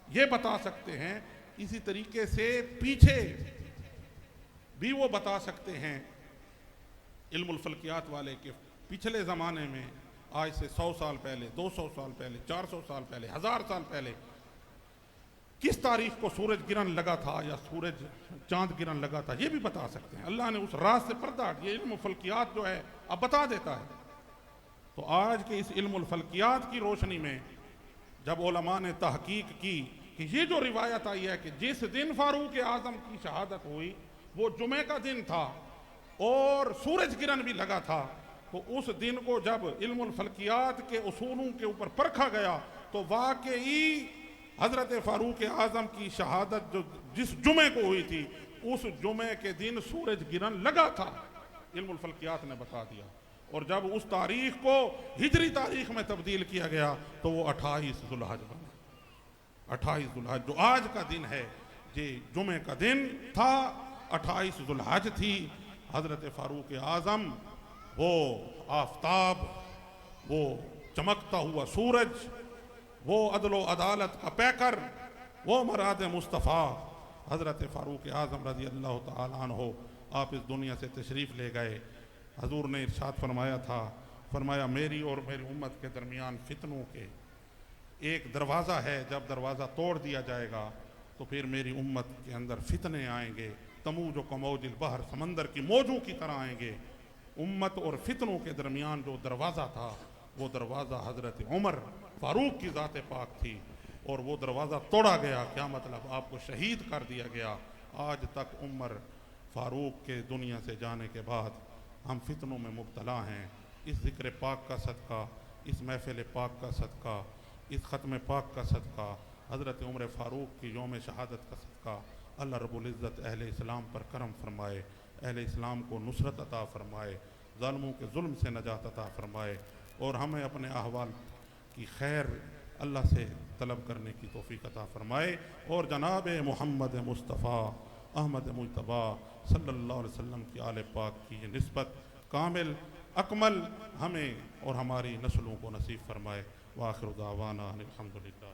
ये बता सकते हैं, इसी तरीके से पीछे भी वो बता सकते हैं इल्मुल फल्कियात वाले के पिछले ज़माने में आज से 100 साल पहले, 200 साल पहले, 400 साल पहले, 1000 साल पहले किस तारीख को सूरज गिरन लगा था या सूरज चांद गिरन लगा था, ये भी बता सकते हैं। अल्लाह ने उस राज से पर्दा, ये इल्म फल्कियात जो है अब बता देता है। तो आज के इस इल्मुल फल्कियात की रोशनी में जब उलमा ने तहकीक की कि ये जो रिवायत आई है कि जिस दिन फारूक आज़म की शहादत हुई वो जुमे का दिन था और सूरज गिरन भी लगा था, तो उस दिन को जब इल्मुल फल्कियात के उसूलों के ऊपर परखा गया तो वाकई हज़रत फारूक आज़म की शहादत जो जिस जुमे को हुई थी उस जुमे के दिन सूरज गिरन लगा था, इल्मुल फल्कियात ने बता दिया। और जब उस तारीख को हिजरी तारीख में तब्दील किया गया तो वो 28 जुल्हज बना। 28 जुल्हज जो आज का दिन है, ये जुमे का दिन था, 28 जुल्हज थी। हज़रत फारूक आज़म वो आफताब, वो चमकता हुआ सूरज, वो अदलो अदालत का पैकर, वो मराद मुस्तफ़ा हज़रत फारूक आज़म रज़ी अल्लाह तआला अन्हो आप इस दुनिया से तशरीफ़ ले गए। हजूर ने इरशाद फरमाया था, फरमाया मेरी और मेरी उम्मत के दरमियान फितनों के एक दरवाज़ा है, जब दरवाज़ा तोड़ दिया जाएगा तो फिर मेरी उम्मत के अंदर फितने आएंगे, तमूज कमौजिल बहर, समंदर की मौजों की तरह आएंगे। उम्मत और फितनों के दरमियान जो दरवाज़ा था वो दरवाज़ा हज़रत उमर फारूक की ज़ात पाक थी और वो दरवाज़ा तोड़ा गया। क्या मतलब, आपको शहीद कर दिया गया। आज तक उमर फारूक के दुनिया से जाने के बाद हम फितनों में मुब्तला हैं। इस ज़िक्र पाक का सदका, इस महफ़िल पाक का सदका, इस ख़त्म पाक का सदका, हज़रत उमर फ़ारूक की यौम शहादत का सदका अल्लाह रब्बुल इज़्ज़त अहले इस्लाम पर करम फरमाए, अहले इस्लाम को नुसरत अता फरमाए, ज़ालिमों के जुल्म से नजात अता फरमाए और हमें अपने अहवाल की खैर अल्लाह से तलब करने की तौफीक अता फरमाए और जनाब मोहम्मद मुस्तफ़ा अहमद मुजतबा सल्लल्लाहु अलैहि वसल्लम की आले पाक की निस्बत कामिल अकमल हमें और हमारी नस्लों को नसीब फरमाए। वाखिर दावाना अल्हम्दुलिल्लाह।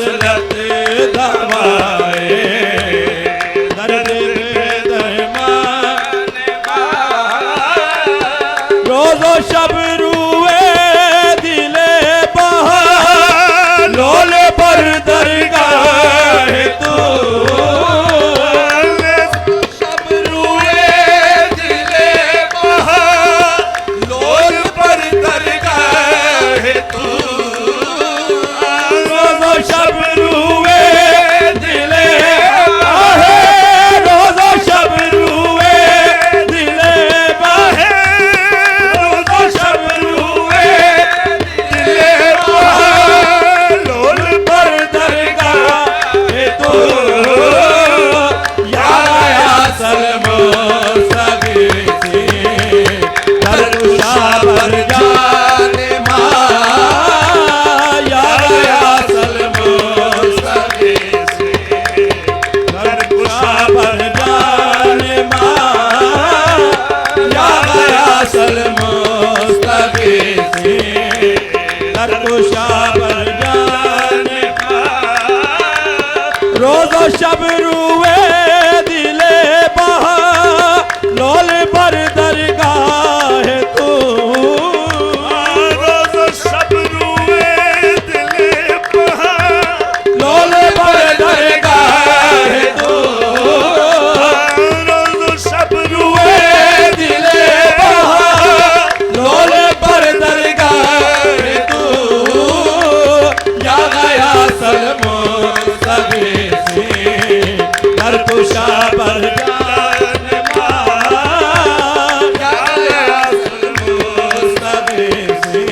मसलत दवाए दर्द दरमान रोजो शब रुए दिले बहार लोल पर दरगाह तू शब रुए दिले बहार लोल पर दरगाह तू रोजो शब रुए दिले रोजो शब रुए दिले बाहे रोजो शब रुए दिले बाहे लोल पर दरगाह तो या सलमो सगे से दरकुशा पर जाने या सलमो सगे से दरकुशा पर जाने या सलमो सगे से दरकुशा पर जाने रोजो शब रुए दिले बहा लोल पर दरगाह तू रोजो शब रुए दिले बहा लोल पर दरगाह तू रोजो शब रुए दिले बहा लोल पर दरगाह तू या गया सलमो सगे से दरकुशा पर जाने या गया सलमो सगे से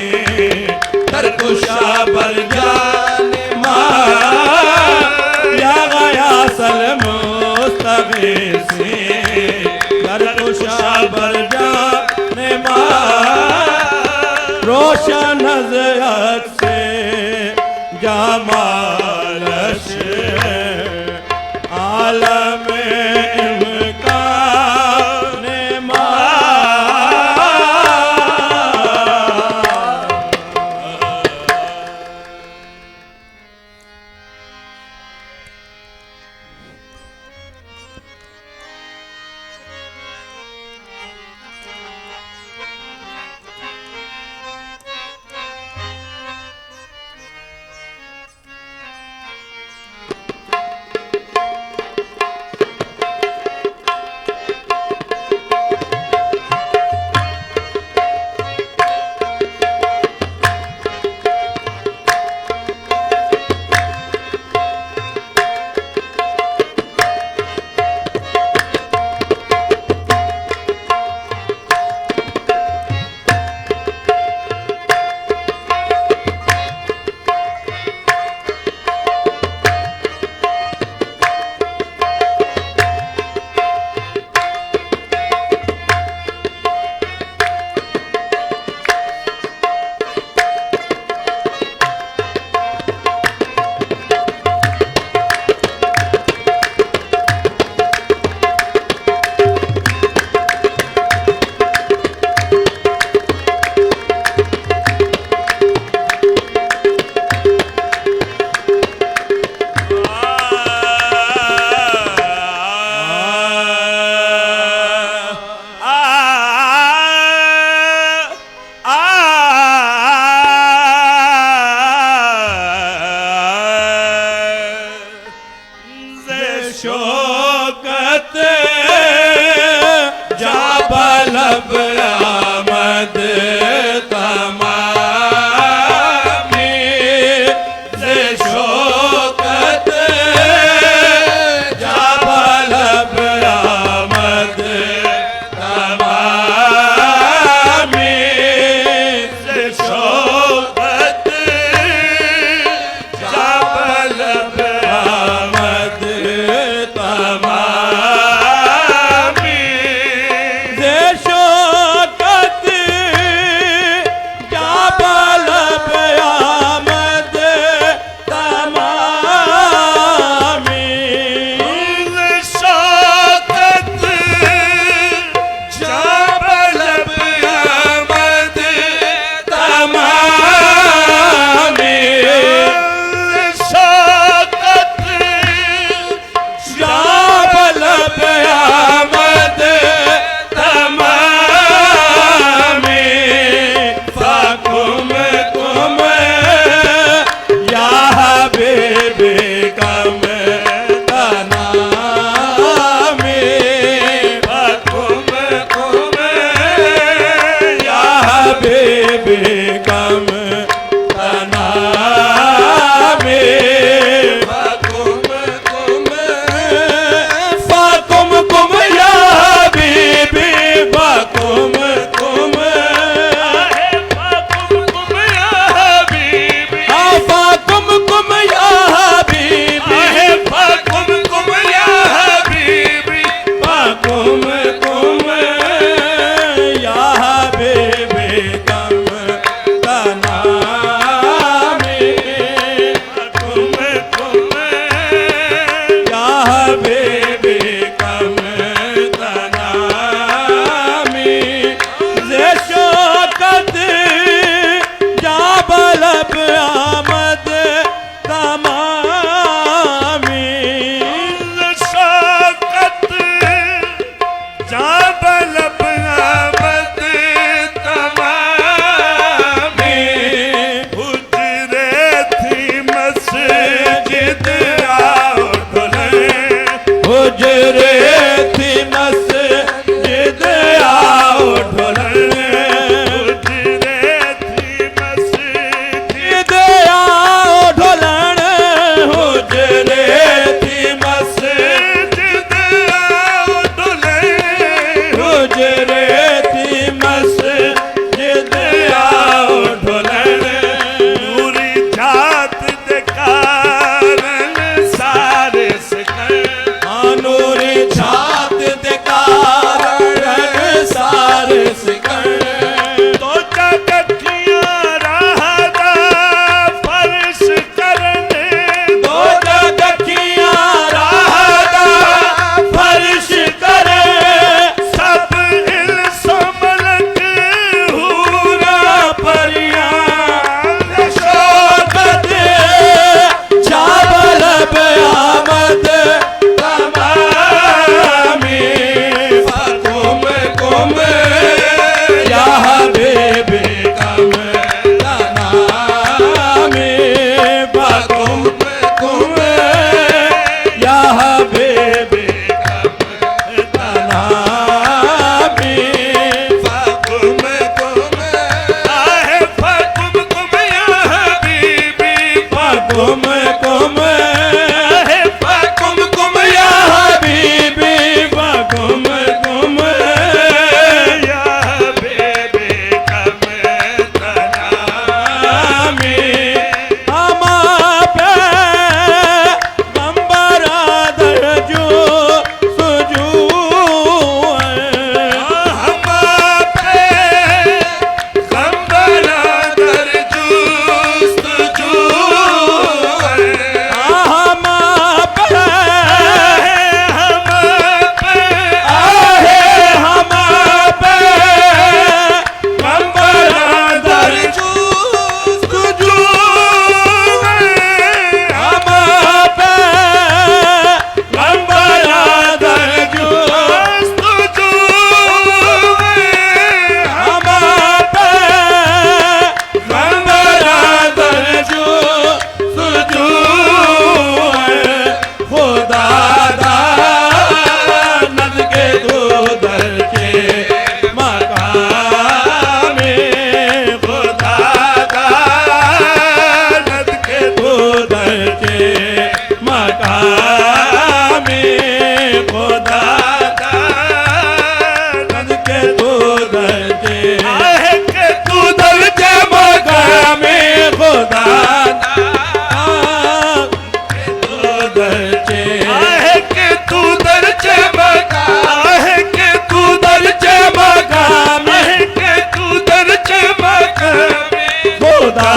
दरकुशा पर जाने या गया सलमो सगे से दरकुशा पर जाने रोशन नज़र से जमालश आलम इम्कान शोकत जाबलब आमद तमामी से शोकत जाबलब आमद तमामी से शोकत जाबलब आमद दरचे आहे के तू दरचे मकाम आहे के तू दरचे मकाम आहे के तू दरचे मकाम खुदा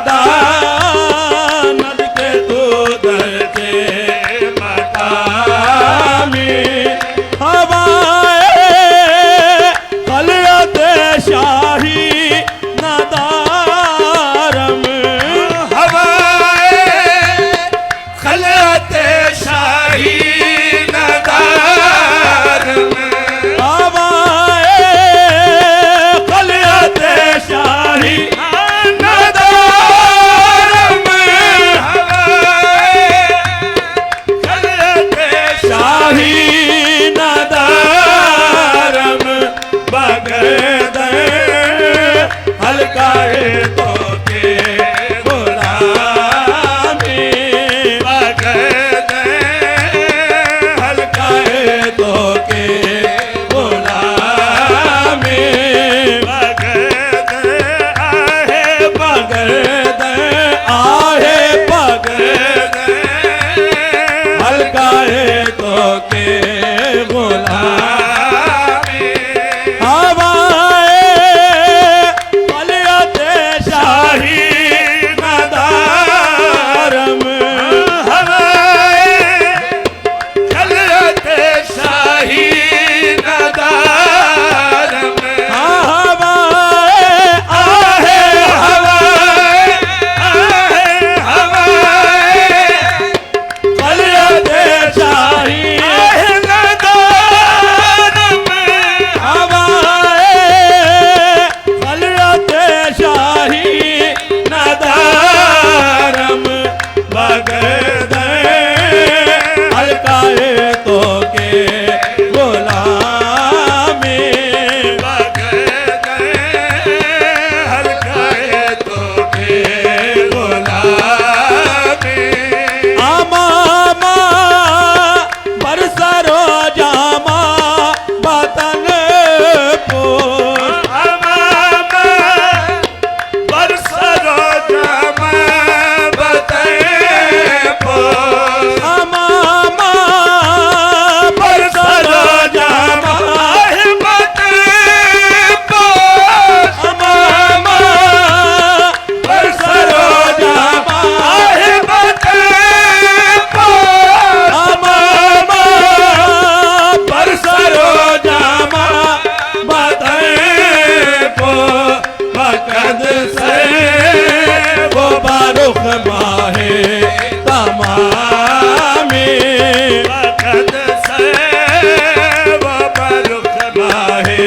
दानद के तू दरचे मकामी हवाए खलत शाही नदारम हवाए खलत शाही नदारम हवाए खलत शाही नदारम हवाए खलत शाही नदारम बगद हल्काए तो के गुलामी बगद हल्काए तो के गुलामी बगद आहे बगद आहे बगद हल्काए तो के गुलामी हवाए खलत शाही नदारम हवाए खलत शाही नदारम हवाए आहे हवाए आहे हवाए खलत शाही नदारम हवाए खलत शाही नदारम बगद हल्काए तो के गुलामी बगद हल्काए तो के गुलामी अमामा बरसरो जामा बतन को अमामा बरसरो जामा बतन को अमामा बरसरो जामा बतन को अमामा बरसरो जामा बतन को अमामा बरसरो जामा बतन को बकद से वो बारुख माहे तमामी बकद से वो बारुख माहे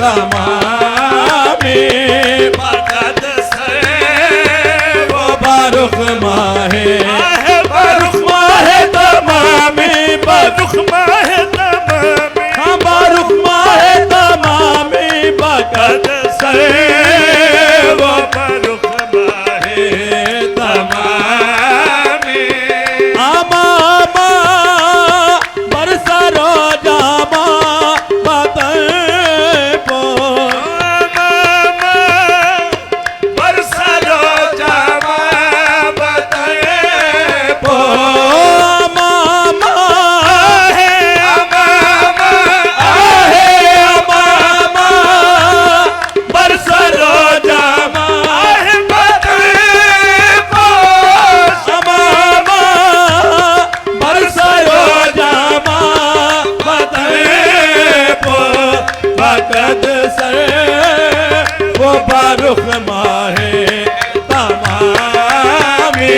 तमामी बकद से वो बारुख माहे बारुख माहे तमामी बारुख माहे तमामी हाँ बारुख माहे तमामी बकद से वो बारुख माहे तमामी अमामा बरसरो जामा बतन को अमामा बरसरो जामा बतन को अमामा आहे अमामा आहे अमामा बरसरो जामा आहे बतन को अमामा बरसरो जामा बतन को बकद से वो बारुख माहे तमामी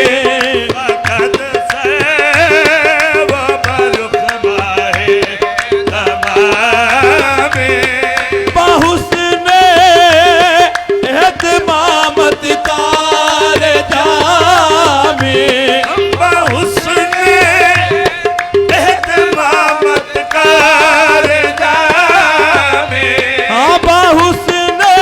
बकद से वो बारुख माहे तमामी बहुसने एहतमामत कार जामी बहुसने एहतमामत कार जामी हाँ बहुसने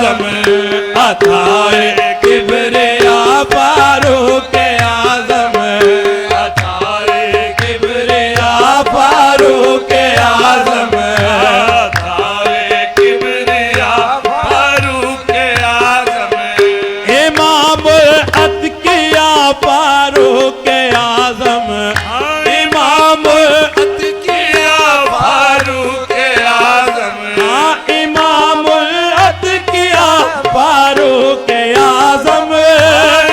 आजम अताए किबरिया फारूक आजम अताए किबरिया फारूक आजम अताए किबरिया फारूक आजम इमाम अतकिया फारूक आजम इमाम अतकिया फारूक आजम इमाम अतकिया फारूक आजम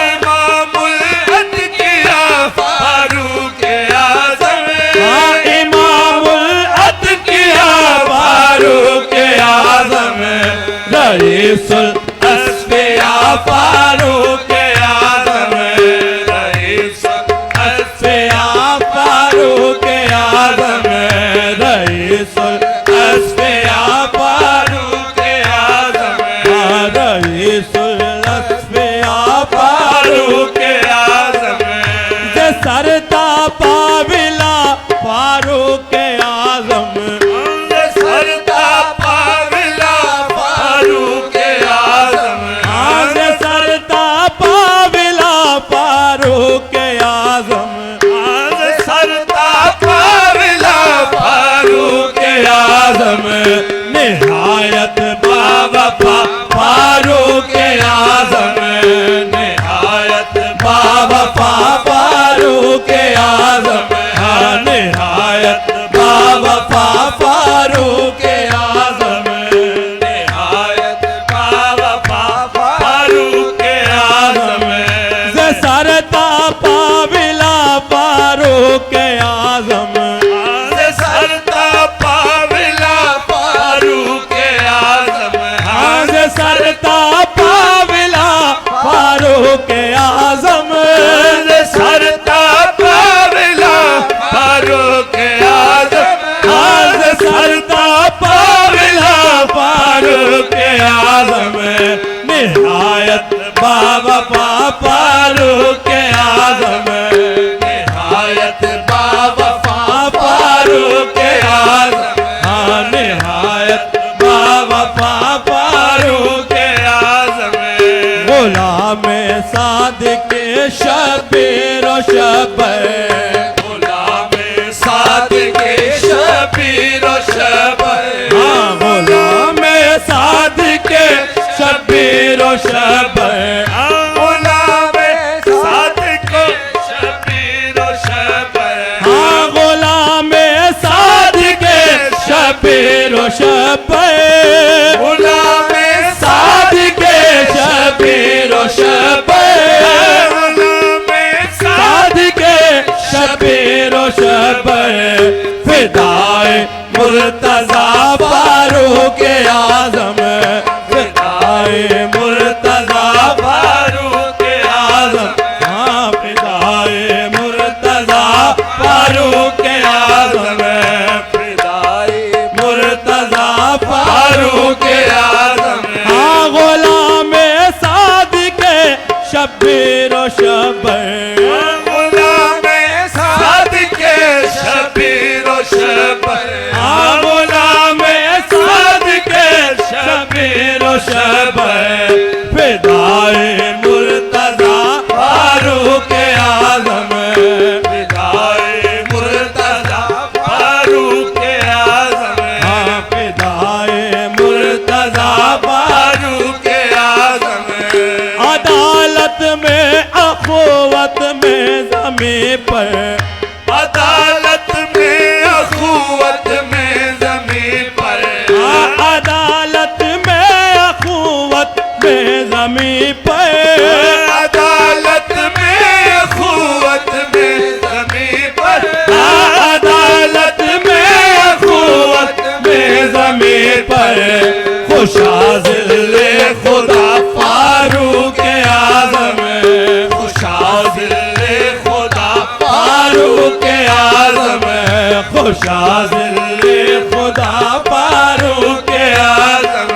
इमाम अतकिया फारूक आजम इमाम अतकिया फारूक आजम रईसुल अस्फिया फारूक आजम रईसुल अस्फिया फारूक आजम रईसुल अस्फिया फारूक आजम रईसुल अस्फिया फारूक आजम सरता पाविला फारूक आजम सरता पाविला फारूक आजम सरता पाविला फारूक आजम सरता पाविला फारूक आजम निहायत बावफा फारूक आजम निहायत बावफा फारूक आजम निहायत बावफा फारूक आजम निहायत बावफा फारूक आजम सरता पाविला फारूक आजम सरता पाविला फारूक आजम सरता पाविला फारूक आजम सरता पाविला फारूक आजम सरता पाविला फारूक आजम निहायत बावफा फारूक आजम निहायत बावफा फारूक आजम निहायत बावफा फारूक आजम गुलाम सादिक शबीर शबर गुलाम सादिक शबीर शबर गुलाम सादिक शबीर शबर गुलाम सादिक शबीर शबर गुलाम सादिक शबीर शबर गुलाम सादिक शबीर शबर सादिक शबीर शबर फिदाए मुर्तजा फारूक आजम फिदाए मुर्तजा फारूक आजम फिदाए मुर्तजा फारूक आजम फिदाए मुर्तजा फारूक आजम गुलाम सादिक शबीर शबर गुलाम सादिक शबीर शबर गुलाम सादिक शबीर शबर फिदाए मुर्तजा फारूक आजम फिदाए मुर्तजा फारूक आजम फिदाए मुर्तजा फारूक आजम अदालत में अखुवत में ज़मीं पर अदालत में अखुवत में ज़मीं पर अदालत में अखुवत में ज़मीं पर अदालत में अखुवत में ज़मीं पर अदालत में अखुवत में ज़मीं पर खुशाज़िले खुदा फारूक आजम खुशाज़िले खुदा फारूक आजम खुशाज़िले खुदा फारूक आजम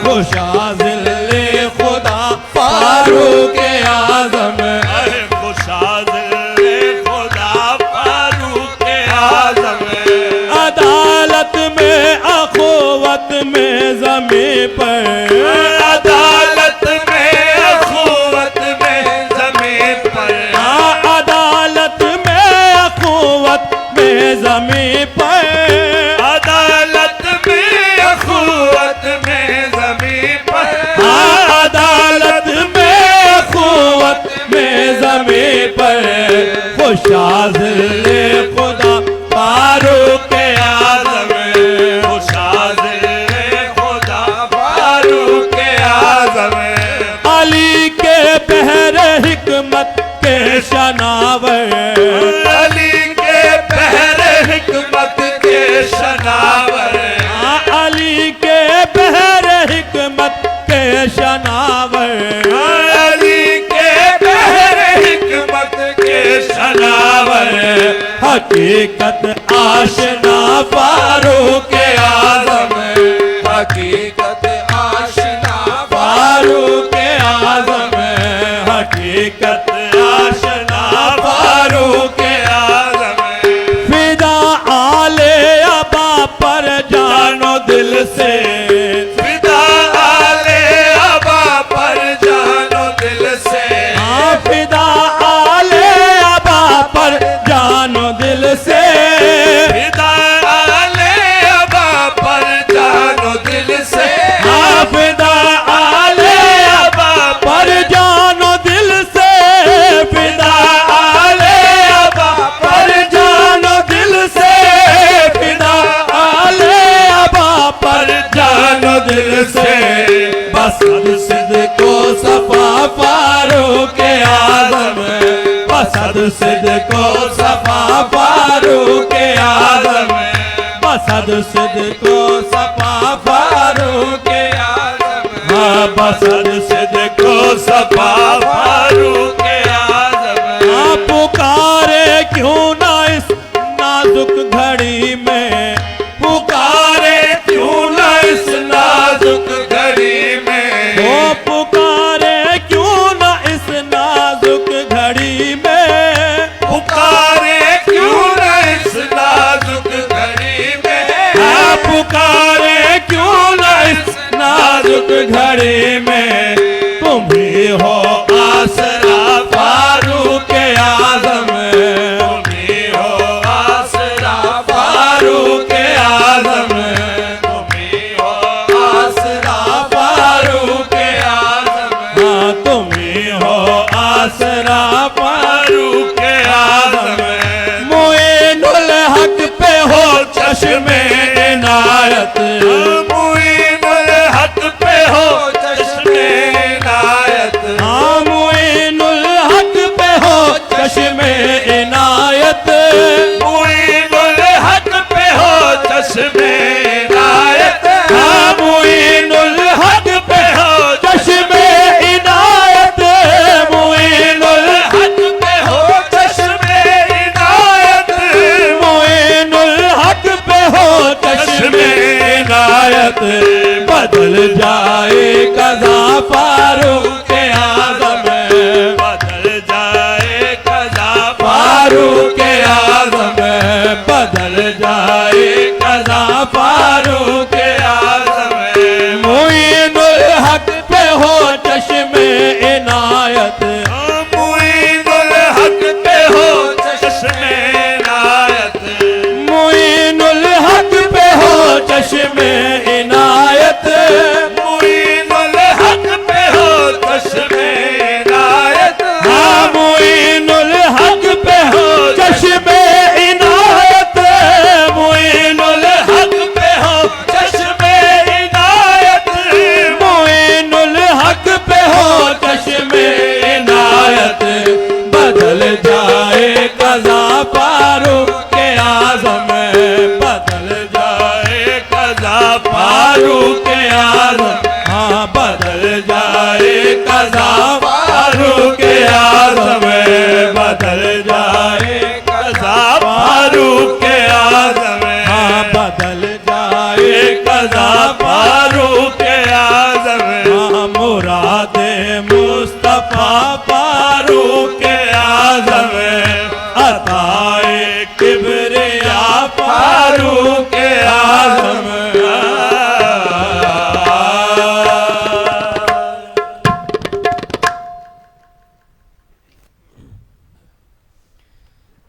खुशाज़िले खुदा फारूक आजम खुशाज़िले खुदा फारूक आजम अदालत में अखुवत में ज़मीं पर जमी पर, अदालत में अखुवत में जमी पर, अदालत में अखुवत में जमी पर, खुशाज़िले खुदा फारूक आज़म, खुशाज़िले खुदा फारूक आज़म, अली के बहर हिकमत के शनावर, अली के बहर हिकमत के शनावर, अली के बहर हिकमत के शनावर, अली के बहर हिकमत के शनावर, हकीकत आशना फारूक आज़म, हकीकत आशना फारूक आज़म, हकीकत आशना फारूक आज़म, फिदा आले अबा पर जानो दिल से, फिदा आले अबा पर जानो दिल से, हाँ फिदा आले अबा पर जानो दिल से, फिदा आले अबा पर जानो दिल से, हाँ फिदा आले अबा पर जानो दिल से, फिदा आले अबा पर जानो दिल से, फिदा आले अबा पर जानो दिल से, बसद सिद्को सफा फारूक आज़म, बसद सिद्को सफा फारूक आज़म, बसद सिद्को सफा फारूक आज़म, हाँ बसद सिद्को सफा फारूक आज़म, हाँ पुकारे क्यों ना इस नाजुक घड़ी में, पुकारे क्यों ना इस नाजुक घड़ी में, वो पुकारे क्यों ना इस नाजुक घड़ी में, पुकारे क्यों ना इस नाजुक घड़ी में, हाँ पुकारे क्यों ना इस नाजुक घड़ी में, तुम ही हो आसरा फारूक आज़म, तुम ही हो आसरा फारूक आज़म, तुम ही हो आसरा फारूक आज़म, हाँ तुम ही हो आसरा फारूक आज़म, मोइनुल हक पे हो चश्मे इनायत, मोइनुल हक पे हो चश्मे इनायत, हाँ मोइनुल हक पे हो चश्मे इनायत, मोइनुल हक पे हो चश्मे इनायत, हाँ मोइनुल हक पे हो चश्मे इनायत, मोइनुल हक पे हो चश्मे इनायत, मोइनुल हक पे हो चश्मे इनायत, बदल जाए कज़ा फारूक आज़म, बदल जाए कज़ा फारूक आज़म, बदल जाए कज़ा फारूक आज़म, मोइनुल हक पे हो चश्मे इनायत, मोइनुल हक पे हो चश्मे इनायत, मोइनुल हक पे हो चश्मे इनायत, मोइनुल हक पे हो चश्मे इनायत, हाँ मोइनुल हक पे हो चश्मे इनायत, मोइनुल हक पे हो चश्मे इनायत, मोइनुल हक पे हो चश्मे इनायत, बदल जाए कज़ा फारूक आज़म, बदल जाए कज़ा फारूक आज़म, हाँ बदल जाए कज़ा फारूक आज़म, बदल जाए कज़ा फारूक आज़म, हाँ बदल जाए कज़ा फारूक आज़म, हाँ मुरादे मुस्तफ़ा फारूक आज़म, अताए किबरिया फारूक आज़म,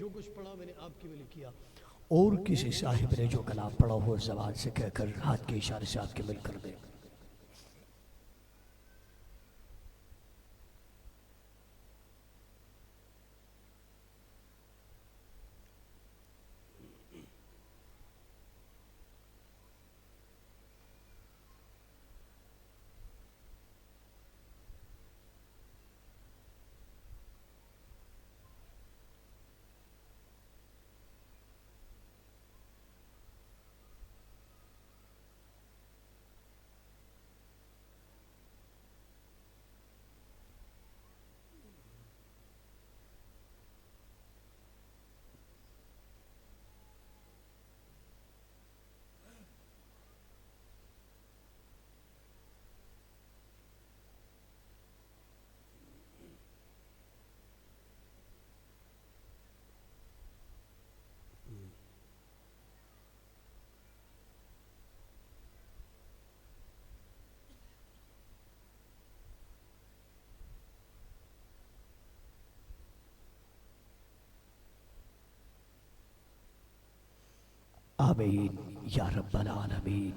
जो कुछ पढ़ा मैंने आपके लिए किया, और किसी साहिब ने जो कलाम पढ़ा हो ज़बान से कहकर हाथ के इशारे से आपके मिल कर दे। आमीन या रब्बल आलमीन।